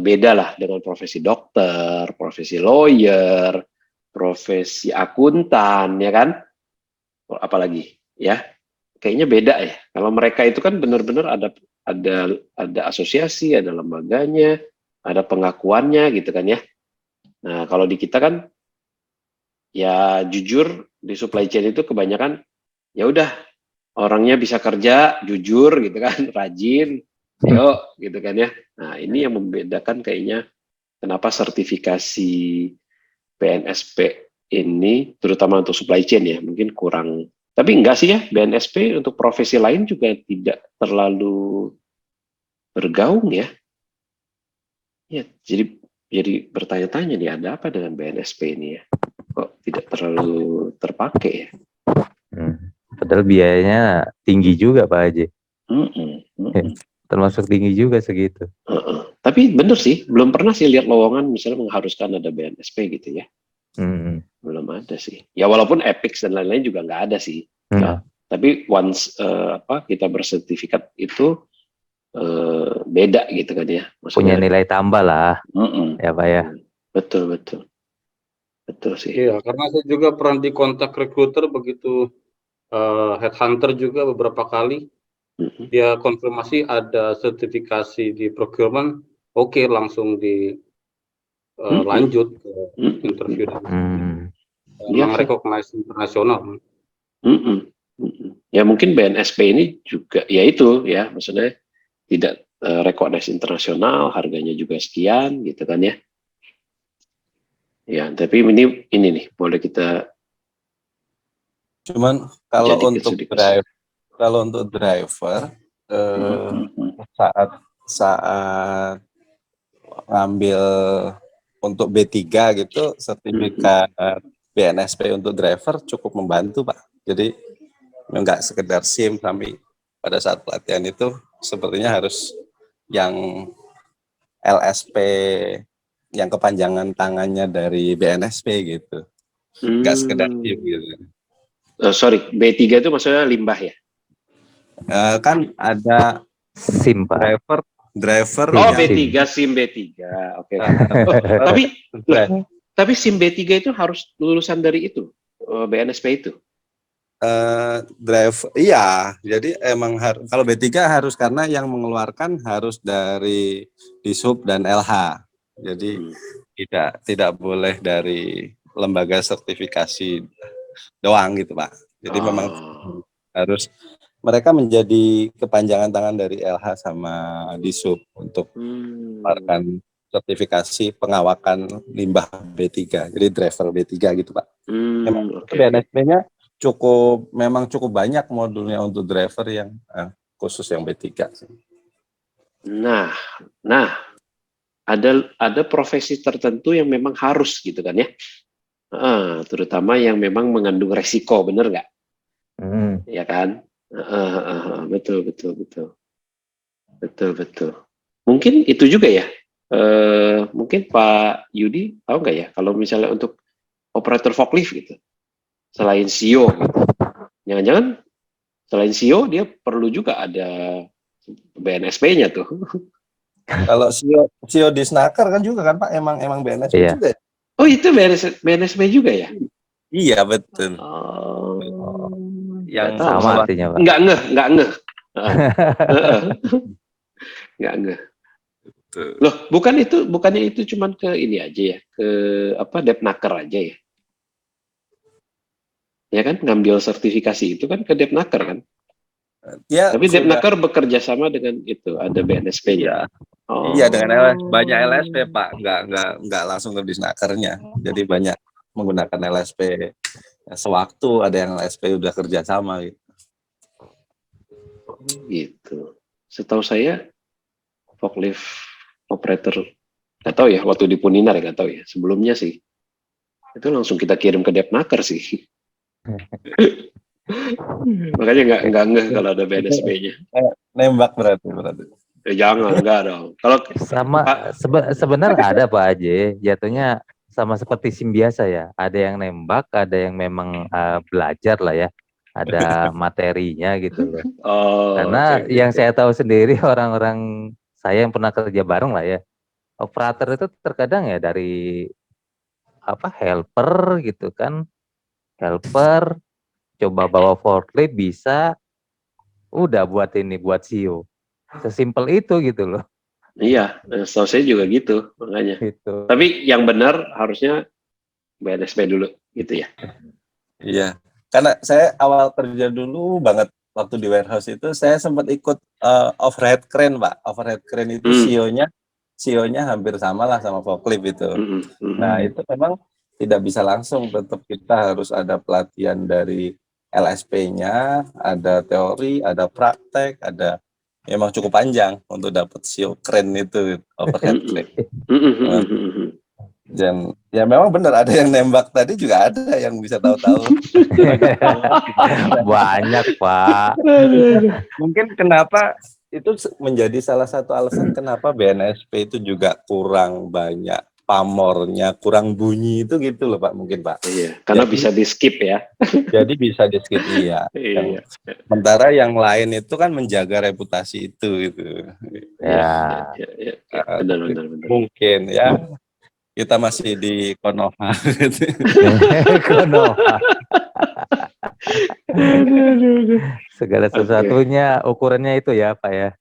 beda lah dengan profesi dokter, profesi lawyer, profesi akuntan ya kan, apalagi ya kayaknya beda ya. Kalau mereka itu kan benar-benar ada asosiasi, ada lembaganya, ada pengakuannya gitu kan ya. Nah kalau di kita kan ya jujur di supply chain itu kebanyakan ya udah orangnya bisa kerja jujur gitu kan, rajin, yuk gitu kan ya. Nah ini yang membedakan kayaknya kenapa sertifikasi BNSP ini terutama untuk supply chain ya mungkin kurang. Tapi enggak sih ya, BNSP untuk profesi lain juga tidak terlalu bergaung ya. Ya jadi bertanya-tanya nih ada apa dengan BNSP ini ya? Kok tidak terlalu terpakai ya? Padahal biayanya tinggi juga Pak Haji. Termasuk tinggi juga segitu. Tapi bener sih, belum pernah sih lihat lowongan misalnya mengharuskan ada BNSP gitu ya. Belum ada sih. Ya walaupun Epix dan lain-lain juga nggak ada sih. Nah, tapi once kita bersertifikat itu beda gitu kan ya. Maksudnya, punya nilai tambah lah. Ya Pak ya. Betul sih. Iya, karena saya juga pernah di kontak recruiter begitu headhunter juga beberapa kali. Dia konfirmasi ada sertifikasi di procurement, oke, langsung lanjut ke interview. Memang recognize internasional. Ya mungkin BNSP ini juga ya itu ya, maksudnya tidak recognize internasional, harganya juga sekian gitu kan ya. Ya, tapi ini nih boleh kita. Cuman kalau untuk driver saat ngambil untuk B3 gitu sertifikat BNSP untuk driver cukup membantu Pak. Jadi enggak sekedar SIM, tapi pada saat pelatihan itu sepertinya harus yang LSP yang kepanjangan tangannya dari BNSP gitu. Enggak sekedar SIM gitu. Sorry, B3 itu maksudnya limbah ya? Kan ada SIM Pak. Driver. Oh B3, SIM B3. Oke. Tapi SIM B3 itu harus lulusan dari itu, BNSP itu. Driver, iya. Jadi emang kalau B3 harus, karena yang mengeluarkan harus dari Dishub dan LH. Jadi tidak boleh dari lembaga sertifikasi doang gitu Pak. Jadi memang harus mereka menjadi kepanjangan tangan dari LH sama Dishub untuk mengeluarkan sertifikasi pengawakan limbah B3. Jadi driver B3 gitu Pak. Memang BNSP-nya memang cukup banyak modulnya untuk driver yang khusus yang B3 sih. Nah, ada profesi tertentu yang memang harus gitu kan ya, terutama yang memang mengandung resiko, bener nggak? Ya kan? Betul. Mungkin itu juga ya. Mungkin Pak Yudi tahu nggak ya kalau misalnya untuk operator forklift gitu, selain CEO gitu, jangan-jangan selain CEO dia perlu juga ada BNSP-nya tuh. Kalau CEO di Snaker kan juga kan Pak, emang BNSP Iya. juga ya? Oh itu BNSP juga ya? Iya betul. Yang sama artinya Pak. Nggak ngeh. Nggak ngeh. Loh, bukannya itu cuman ke ini aja ya, ke Depnaker aja ya? Ya kan, ngambil sertifikasi itu kan ke Depnaker kan? Ya, tapi Depnaker bekerja sama dengan itu, ada BNSP-nya. Iya, dengan banyak LSP Pak, nggak langsung ke Disnakernya. Jadi banyak menggunakan LSP sewaktu, ada yang LSP udah kerja sama gitu. Gitu. Setahu saya forklift operator, nggak tahu ya, waktu di Puninar nggak tahu ya. Sebelumnya sih itu langsung kita kirim ke Depnaker sih. Makanya nggak ngeh kalau ada BNSP-nya. Nembak berarti. Jangan, enggak dong. Kalau sama sebenarnya ada Pak Aje, jatuhnya sama seperti SIM biasa ya. Ada yang nembak, ada yang memang belajar lah ya. Ada materinya gitu loh. Karena yang saya tahu sendiri, orang-orang saya yang pernah kerja bareng lah ya, operator itu terkadang ya dari helper gitu kan, helper coba bawa forklift bisa, udah buat CEO, sesimpel itu gitu loh. Iya, setahu saya juga gitu makanya. Gitu. Tapi yang benar harusnya BNSP dulu gitu ya. Iya, karena saya awal kerja dulu banget waktu di warehouse itu, saya sempat ikut overhead crane Pak. Overhead crane itu CEO-nya hampir sama lah sama forklift itu. Nah itu memang tidak bisa langsung, tetap kita harus ada pelatihan dari LSP-nya, ada teori, ada praktek, ada memang cukup panjang untuk dapat CEO crane itu, overhead crane. Dan ya memang benar, ada yang nembak tadi juga ada yang bisa tahu-tahu. Banyak Pak. Mungkin kenapa itu menjadi salah satu alasan kenapa BNSP itu juga kurang banyak pamornya, kurang bunyi itu gitu loh Pak, mungkin Pak. Iya, karena jadi, bisa di skip ya. Jadi bisa di skip iya. Sementara yang lain itu kan menjaga reputasi itu gitu. Ya. Benar. Mungkin ya. Kita masih di Konoha. Konoha. Segala sesuatunya ukurannya itu ya Pak ya.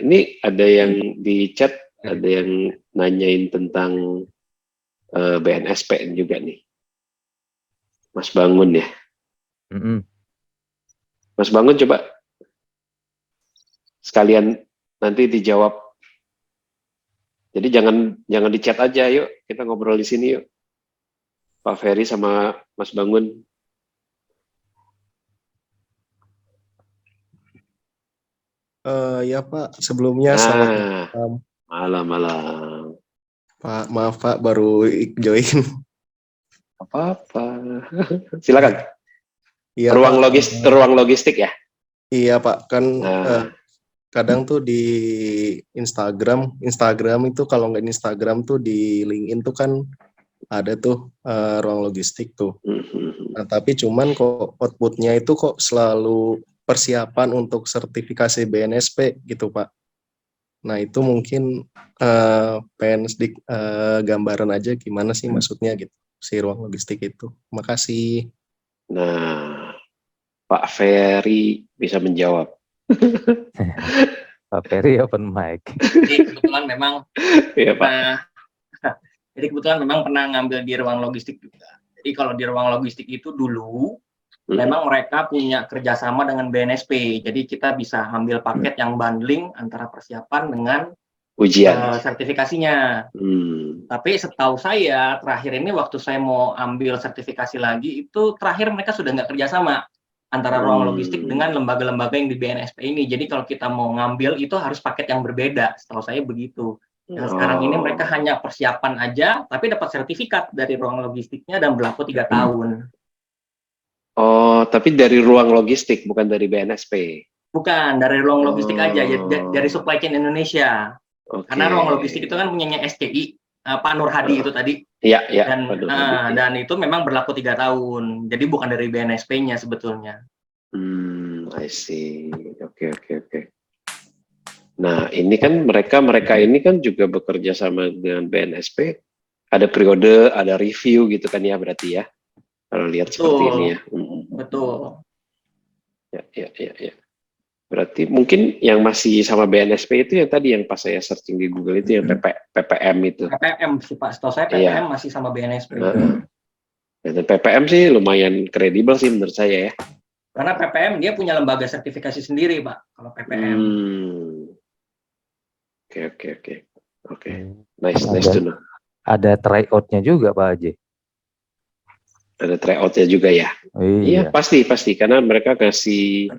Ini ada yang di chat, ada yang nanyain tentang BNSP juga nih. Mas Bangun ya. Mas Bangun coba sekalian nanti dijawab. Jadi jangan di chat aja, yuk kita ngobrol di sini yuk. Pak Ferry sama Mas Bangun. Ya Pak, sebelumnya selamat malam. Pak, maaf Pak, baru join. Apa-apa. Silakan. Iya, ruang logistik ya? Iya Pak, kan kadang tuh di Instagram itu, kalau nggak di Instagram tuh di LinkedIn tuh kan ada tuh ruang logistik tuh. Nah, tapi cuman kok outputnya itu kok selalu persiapan untuk sertifikasi BNSP gitu Pak. Nah itu mungkin pengen sedikit gambaran aja gimana sih maksudnya gitu si ruang logistik itu. Makasih. Nah, Pak Ferry bisa menjawab. Pak Ferry open mic. Jadi kebetulan memang ya, Pak. Jadi kebetulan memang pernah ngambil di ruang logistik juga. Jadi kalau di ruang logistik itu dulu memang mereka punya kerjasama dengan BNSP. Jadi kita bisa ambil paket yang bundling antara persiapan dengan Ujian. sertifikasinya. Tapi setahu saya terakhir ini waktu saya mau ambil sertifikasi lagi itu terakhir mereka sudah nggak kerjasama antara ruang logistik dengan lembaga-lembaga yang di BNSP ini. Jadi kalau kita mau ngambil itu harus paket yang berbeda. Setahu saya begitu. Yang sekarang ini mereka hanya persiapan aja, tapi dapat sertifikat dari ruang logistiknya dan berlaku 3 tahun. Oh, tapi dari ruang logistik, bukan dari BNSP? Bukan, dari ruang logistik aja, dari Supply Chain Indonesia. Okay. Karena ruang logistik itu kan punyanya SCI, Pak Nur Hadi itu tadi. Iya, iya. Dan itu memang berlaku 3 tahun. Jadi bukan dari BNSP-nya sebetulnya. I see. Oke. Nah, ini kan mereka ini kan juga bekerja sama dengan BNSP. Ada periode, ada review gitu kan ya berarti ya. Kalau lihat seperti ini ya. Betul. Ya. Berarti mungkin yang masih sama BNSP itu yang tadi yang pas saya searching di Google itu yang PPM itu. PPM sih Pak, setahu saya PPM masih sama BNSP. Dan PPM sih lumayan kredibel sih menurut saya ya. Karena PPM dia punya lembaga sertifikasi sendiri Pak, kalau PPM. Oke. Nice to know. Ada tryout-nya juga Pak Haji. Ada tryout-nya juga ya. Iya, pasti karena mereka kasih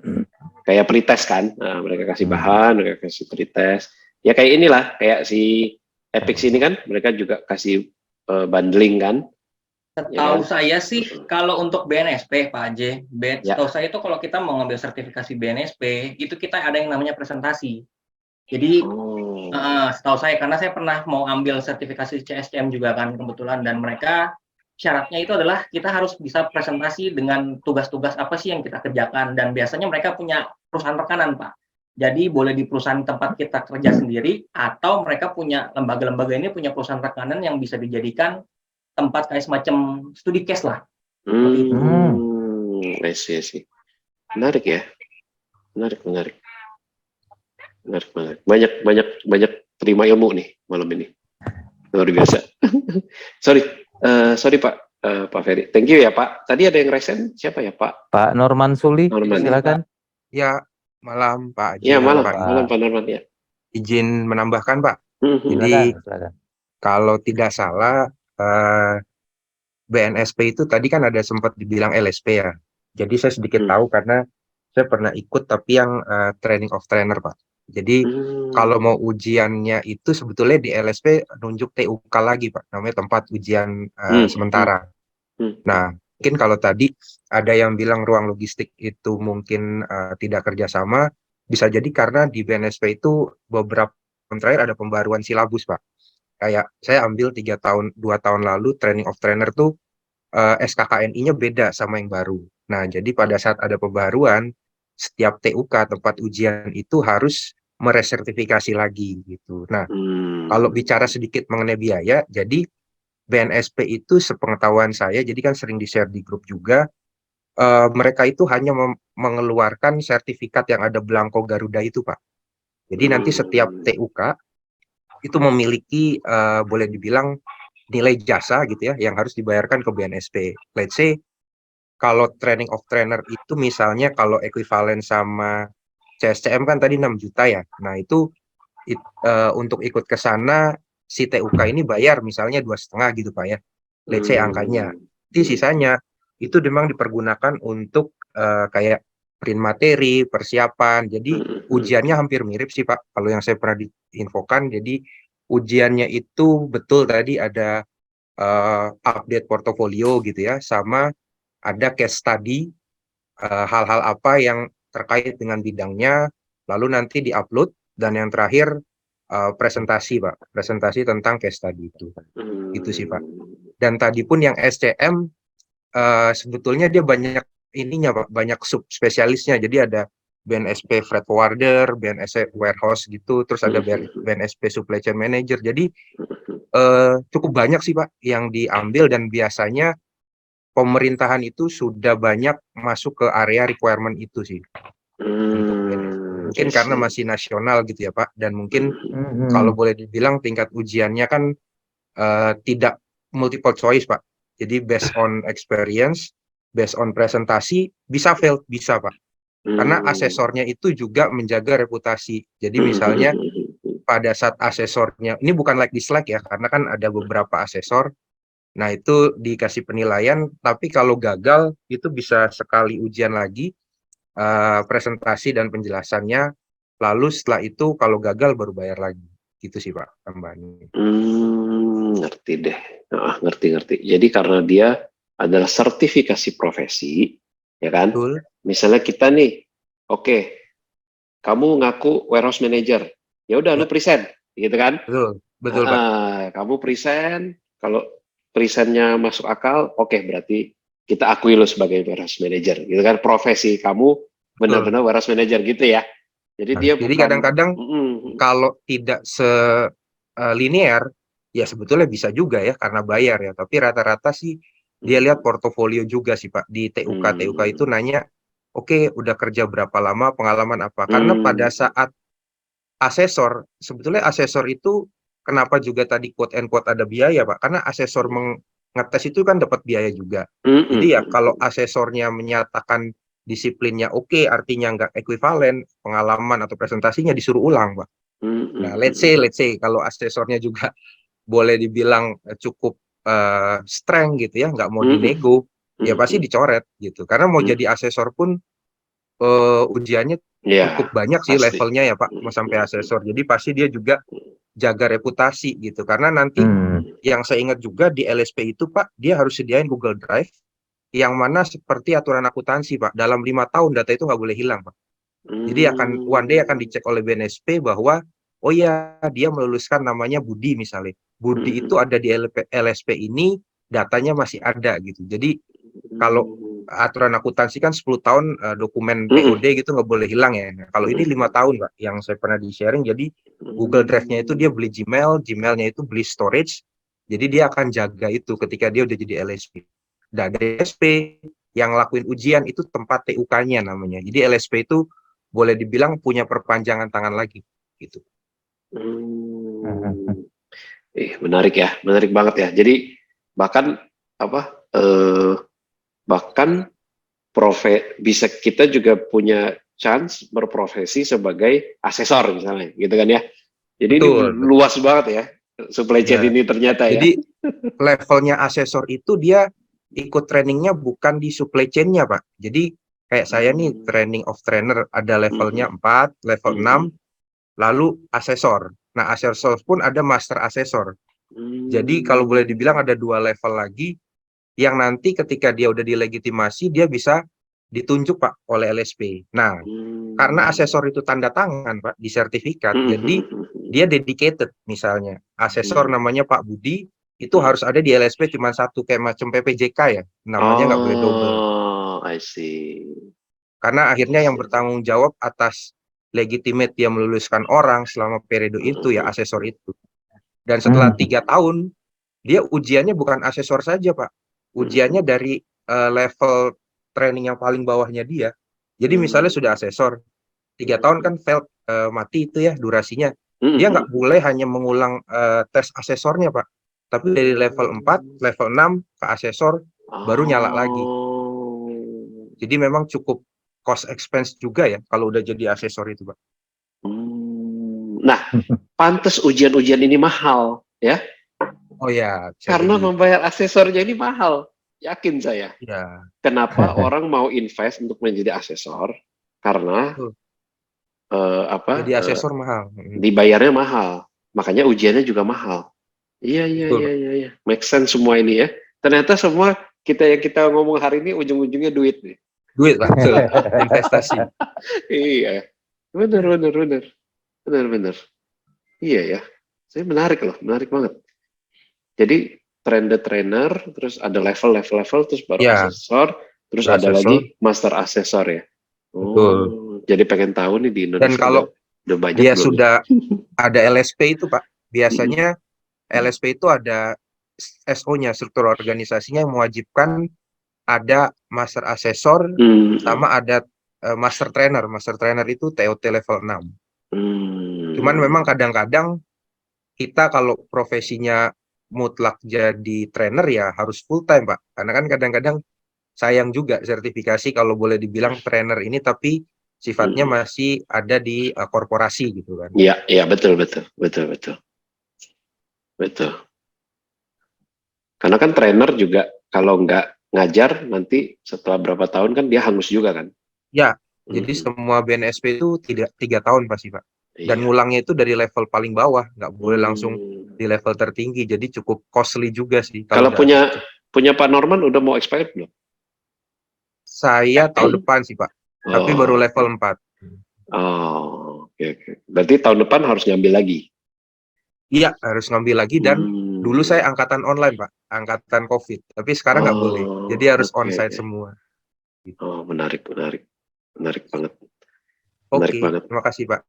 kayak pretest kan. Nah, mereka kasih bahan, mereka kasih pretest. Ya kayak inilah, kayak si Epix ini kan mereka juga kasih bundling kan. Setahu saya sih kalau untuk BNSP Pak J, setahu saya itu kalau kita mau ngambil sertifikasi BNSP itu kita ada yang namanya presentasi. Jadi setahu saya karena saya pernah mau ambil sertifikasi CSCM juga kan kebetulan dan mereka syaratnya itu adalah kita harus bisa presentasi dengan tugas-tugas apa sih yang kita kerjakan dan biasanya mereka punya perusahaan rekanan Pak. Jadi boleh di perusahaan tempat kita kerja sendiri atau mereka punya lembaga-lembaga ini punya perusahaan rekanan yang bisa dijadikan tempat kayak semacam studi case lah. I see. Menarik ya. Menarik. Banyak terima ilmu nih malam ini. Luar biasa. Sorry Pak Ferry. Thank you ya Pak. Tadi ada yang resen siapa ya Pak? Pak Norman Suli. Silakan. Ya, malam Pak Haji. Iya, malam Pak Norman ya. Izin menambahkan Pak. Jadi silakan. Kalau tidak salah BNSP itu tadi kan ada sempat dibilang LSP ya. Jadi saya sedikit tahu karena saya pernah ikut tapi yang training of trainer Pak. Jadi kalau mau ujiannya itu sebetulnya di LSP nunjuk TUK lagi Pak, namanya tempat ujian sementara. Nah, mungkin kalau tadi ada yang bilang ruang logistik itu mungkin tidak kerjasama, bisa jadi karena di BNSP itu beberapa tahun terakhir ada pembaruan silabus Pak. Kayak saya ambil 2 tahun lalu training of trainer tuh SKKNI-nya beda sama yang baru. Nah, jadi pada saat ada pembaruan setiap TUK tempat ujian itu harus meresertifikasi lagi gitu. Nah, kalau bicara sedikit mengenai biaya, jadi BNSP itu sepengetahuan saya, jadi kan sering di-share di grup juga, mereka itu hanya mengeluarkan sertifikat yang ada belangko Garuda itu Pak. Jadi nanti setiap TUK itu memiliki boleh dibilang nilai jasa gitu ya, yang harus dibayarkan ke BNSP. Let's say kalau training of trainer itu misalnya kalau ekuivalen sama CSCM kan tadi 6 juta ya. Nah itu untuk ikut ke sana si TUK ini bayar misalnya 2,5 gitu Pak ya. Let's say angkanya. Di sisanya itu memang dipergunakan untuk kayak print materi, persiapan. Jadi ujiannya hampir mirip sih Pak. Kalau yang saya pernah diinfokan, jadi ujiannya itu betul tadi ada update portofolio gitu ya, sama ada case study, hal-hal apa yang terkait dengan bidangnya, lalu nanti di-upload, dan yang terakhir presentasi Pak, presentasi tentang case study itu. Itu sih Pak. Dan tadi pun yang SCM, sebetulnya dia banyak ininya Pak, banyak subspesialisnya, jadi ada BNSP Freight Forwarder, BNSP Warehouse gitu, terus ada BNSP Supply Chain Manager, jadi cukup banyak sih Pak yang diambil dan biasanya pemerintahan itu sudah banyak masuk ke area requirement itu sih. Mungkin karena masih nasional gitu ya Pak, dan mungkin kalau boleh dibilang tingkat ujiannya kan tidak multiple choice Pak. Jadi based on experience, based on presentasi, bisa fail, bisa Pak. Karena asesornya itu juga menjaga reputasi. Jadi misalnya pada saat asesornya, ini bukan like dislike ya, karena kan ada beberapa asesor, nah itu dikasih penilaian, tapi kalau gagal itu bisa sekali ujian lagi, presentasi dan penjelasannya, lalu setelah itu kalau gagal baru bayar lagi, gitu sih Pak tambahannya. Ngerti deh. Ngerti. Jadi karena dia adalah sertifikasi profesi, ya kan? Betul. Misalnya kita nih, oke, kamu ngaku warehouse manager, ya udah lu present, gitu kan? Betul Pak. Kamu present, kalau presentnya masuk akal, oke, berarti kita akui lu sebagai warehouse manager, gitu kan? Profesi kamu benar-benar warehouse manager gitu ya. Jadi dia Jadi bukan kadang-kadang kalau tidak linear, ya sebetulnya bisa juga ya karena bayar ya. Tapi rata-rata sih dia lihat portofolio juga sih Pak di TUK. TUK itu nanya, oke, udah kerja berapa lama, pengalaman apa? Karena pada saat asesor, sebetulnya asesor itu kenapa juga tadi quote and quote ada biaya Pak? Karena asesor ngetes itu kan dapat biaya juga. Jadi ya kalau asesornya menyatakan disiplinnya oke, artinya nggak ekuivalen, pengalaman atau presentasinya disuruh ulang Pak. Nah, let's say kalau asesornya juga boleh dibilang cukup strength gitu ya, nggak mau dinego, ya pasti dicoret gitu. Karena mau jadi asesor pun ujiannya cukup banyak sih levelnya ya Pak, mau sampai asesor. Jadi pasti dia juga jaga reputasi gitu. Karena nanti yang saya ingat juga di LSP itu Pak, dia harus sediain Google Drive yang mana seperti aturan akuntansi Pak, dalam 5 tahun data itu nggak boleh hilang Pak. Jadi one day akan dicek oleh BNSP bahwa oh ya dia meluluskan namanya Budi misalnya. Budi itu ada di LSP ini, datanya masih ada gitu. Jadi kalau aturan akuntansi kan 10 tahun dokumen POD gitu nggak boleh hilang ya. Nah, kalau ini 5 tahun Pak, yang saya pernah di-sharing, jadi Google Drive-nya itu dia beli Gmail, Gmail-nya itu beli storage, jadi dia akan jaga itu ketika dia udah jadi LSP. Dan LSP yang lakuin ujian itu tempat TUK-nya namanya. Jadi LSP itu boleh dibilang punya perpanjangan tangan lagi gitu. Menarik ya, menarik banget ya. Jadi bahkan bisa kita juga punya chance berprofesi sebagai asesor misalnya, gitu kan ya. Jadi betul, ini luas banget ya supply chain ini ternyata ya. Jadi levelnya asesor itu dia ikut trainingnya bukan di supply chain-nya Pak. Jadi kayak saya nih training of trainer ada levelnya 4, level 6, lalu asesor. Nah asesor pun ada master asesor. Jadi kalau boleh dibilang ada 2 level lagi yang nanti ketika dia udah dilegitimasi dia bisa ditunjuk Pak oleh LSP. Nah karena asesor itu tanda tangan Pak di sertifikat, jadi dia dedicated misalnya. Asesor namanya Pak Budi, itu harus ada di LSP cuma 1 kayak macam PPJK ya, namanya nggak boleh double. I see. Karena akhirnya yang bertanggung jawab atas legitimate dia meluluskan orang selama periode itu ya asesor itu. Dan setelah 3 tahun, dia ujiannya bukan asesor saja Pak, ujiannya dari level training yang paling bawahnya dia. Jadi misalnya sudah asesor, 3 tahun kan failed, mati itu ya durasinya. Dia nggak boleh hanya mengulang tes asesornya Pak, tapi dari level 4, level 6 ke asesor baru nyala lagi. Jadi memang cukup cost expense juga ya kalau udah jadi asesor itu Pak. Nah, pantes ujian-ujian ini mahal ya. Oh ya. Karena membayar asesornya ini mahal, yakin saya. Ya. Kenapa orang mau invest untuk menjadi asesor? Karena jadi asesor mahal. Dibayarnya mahal, makanya ujiannya juga mahal. Iya. Make sense semua ini ya. Ternyata semua kita ngomong hari ini ujung-ujungnya duit nih. Duit Pak, investasi. Iya, benar. Iya ya, saya menarik banget. Jadi trainer, terus ada level, terus baru asesor, terus ada lagi master asesor ya. Betul. Jadi pengen tahu nih di Indonesia. Dan kalau udah banyak dia sudah ada LSP itu Pak, biasanya LSP itu ada SO-nya, struktur organisasinya yang mewajibkan ada master asesor sama ada master trainer. Master trainer itu TOT level 6. Cuman memang kadang-kadang kita kalau profesinya mutlak jadi trainer ya harus full time Pak. Karena kan kadang-kadang sayang juga sertifikasi kalau boleh dibilang trainer ini tapi sifatnya masih ada di korporasi gitu kan. Iya, iya, betul. Karena kan trainer juga kalau nggak ngajar nanti setelah berapa tahun kan dia hangus juga kan. Ya, jadi semua BNSP itu 3 tahun pasti Pak. Dan Iya. ngulangnya itu dari level paling bawah, nggak boleh langsung di level tertinggi. Jadi cukup costly juga sih. Kalau udah punya Pak Norman udah mau expired belum? saya tahun depan sih Pak, tapi baru level 4. Oh, oke. Berarti tahun depan harus ngambil lagi. Iya, harus ngambil lagi dan dulu saya angkatan online Pak, angkatan COVID. Tapi sekarang nggak boleh, jadi harus onsite semua. Oh, menarik banget. Menarik Oke, banget. terima kasih Pak.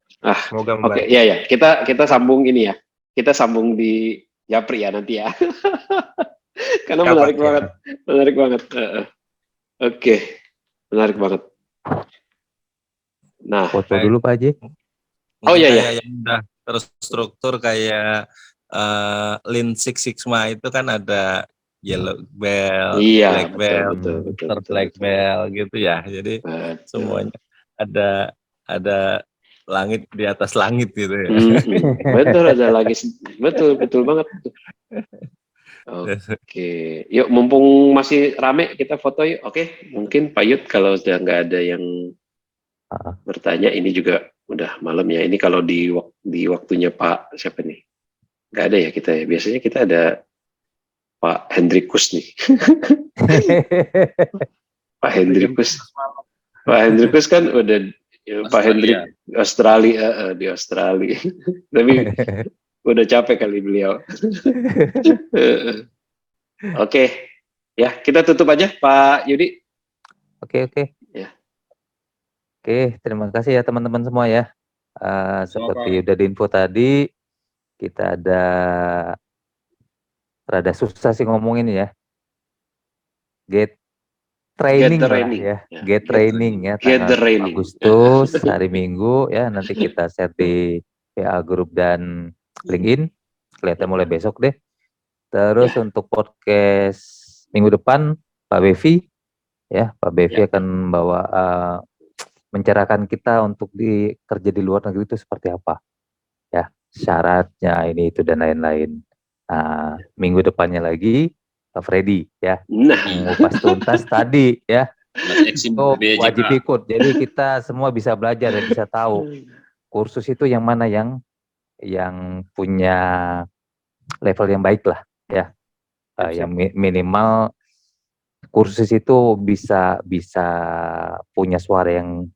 Semoga Oke, membantu. ya. Kita sambung ini ya. Kita sambung di Japri ya nanti ya. Karena menarik banget. Oke, menarik banget. Nah, foto dulu Pak Haji. Oh iya. Yang udah terstruktur kayak Lean Six Sigma itu kan ada yellow belt, black belt, betul, black belt gitu ya. Jadi semuanya ada langit di atas langit gitu ya. Betul, ada lagi. Betul banget. Oke, yuk mumpung masih rame kita foto yuk. Oke, mungkin Pak Yud kalau sudah nggak ada yang bertanya, ini juga udah malam ya. Ini kalau di waktunya Pak siapa nih? Nggak ada ya kita ya. Biasanya kita ada Pak Hendrikus nih. Pak Hendrikus kan udah Pak Hendrik Australia di Australia. Tapi udah capek kali beliau. Oke, ya kita tutup aja Pak Yudi. Oke. Ya. Oke, terima kasih ya teman-teman semua ya. Seperti udah diinfo tadi, kita rada susah sih ngomongin ya. Get training ya. Get training ya. Tanggal Agustus hari Minggu ya. Nanti kita share di PA Group dan LinkedIn. Kelihatan mulai besok deh. Terus untuk podcast minggu depan Pak Bevi ya, Pak Bevi akan bawa mencerahkan kita untuk kerja di luar negeri itu seperti apa ya, syaratnya ini itu dan lain-lain. Nah, minggu depannya lagi Pak Freddy ya, mengupas tuntas tadi ya, itu wajib ikut. Jadi kita semua bisa belajar dan bisa tahu kursus itu yang mana yang punya level yang baik lah ya, yang minimal kursus itu bisa punya suara yang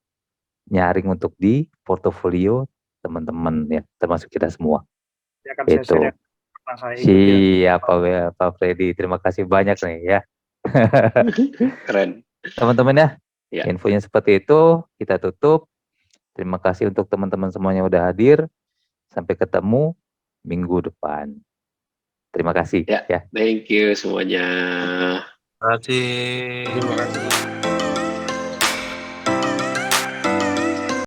nyaring untuk di portofolio teman-teman ya, termasuk kita semua. Ya kan, itu siap Pak Freddy, terima kasih banyak nih ya. Keren teman-teman ya. Infonya seperti itu, kita tutup. Terima kasih untuk teman-teman semuanya udah hadir. Sampai ketemu minggu depan. Terima kasih ya. Thank you semuanya. Terima kasih.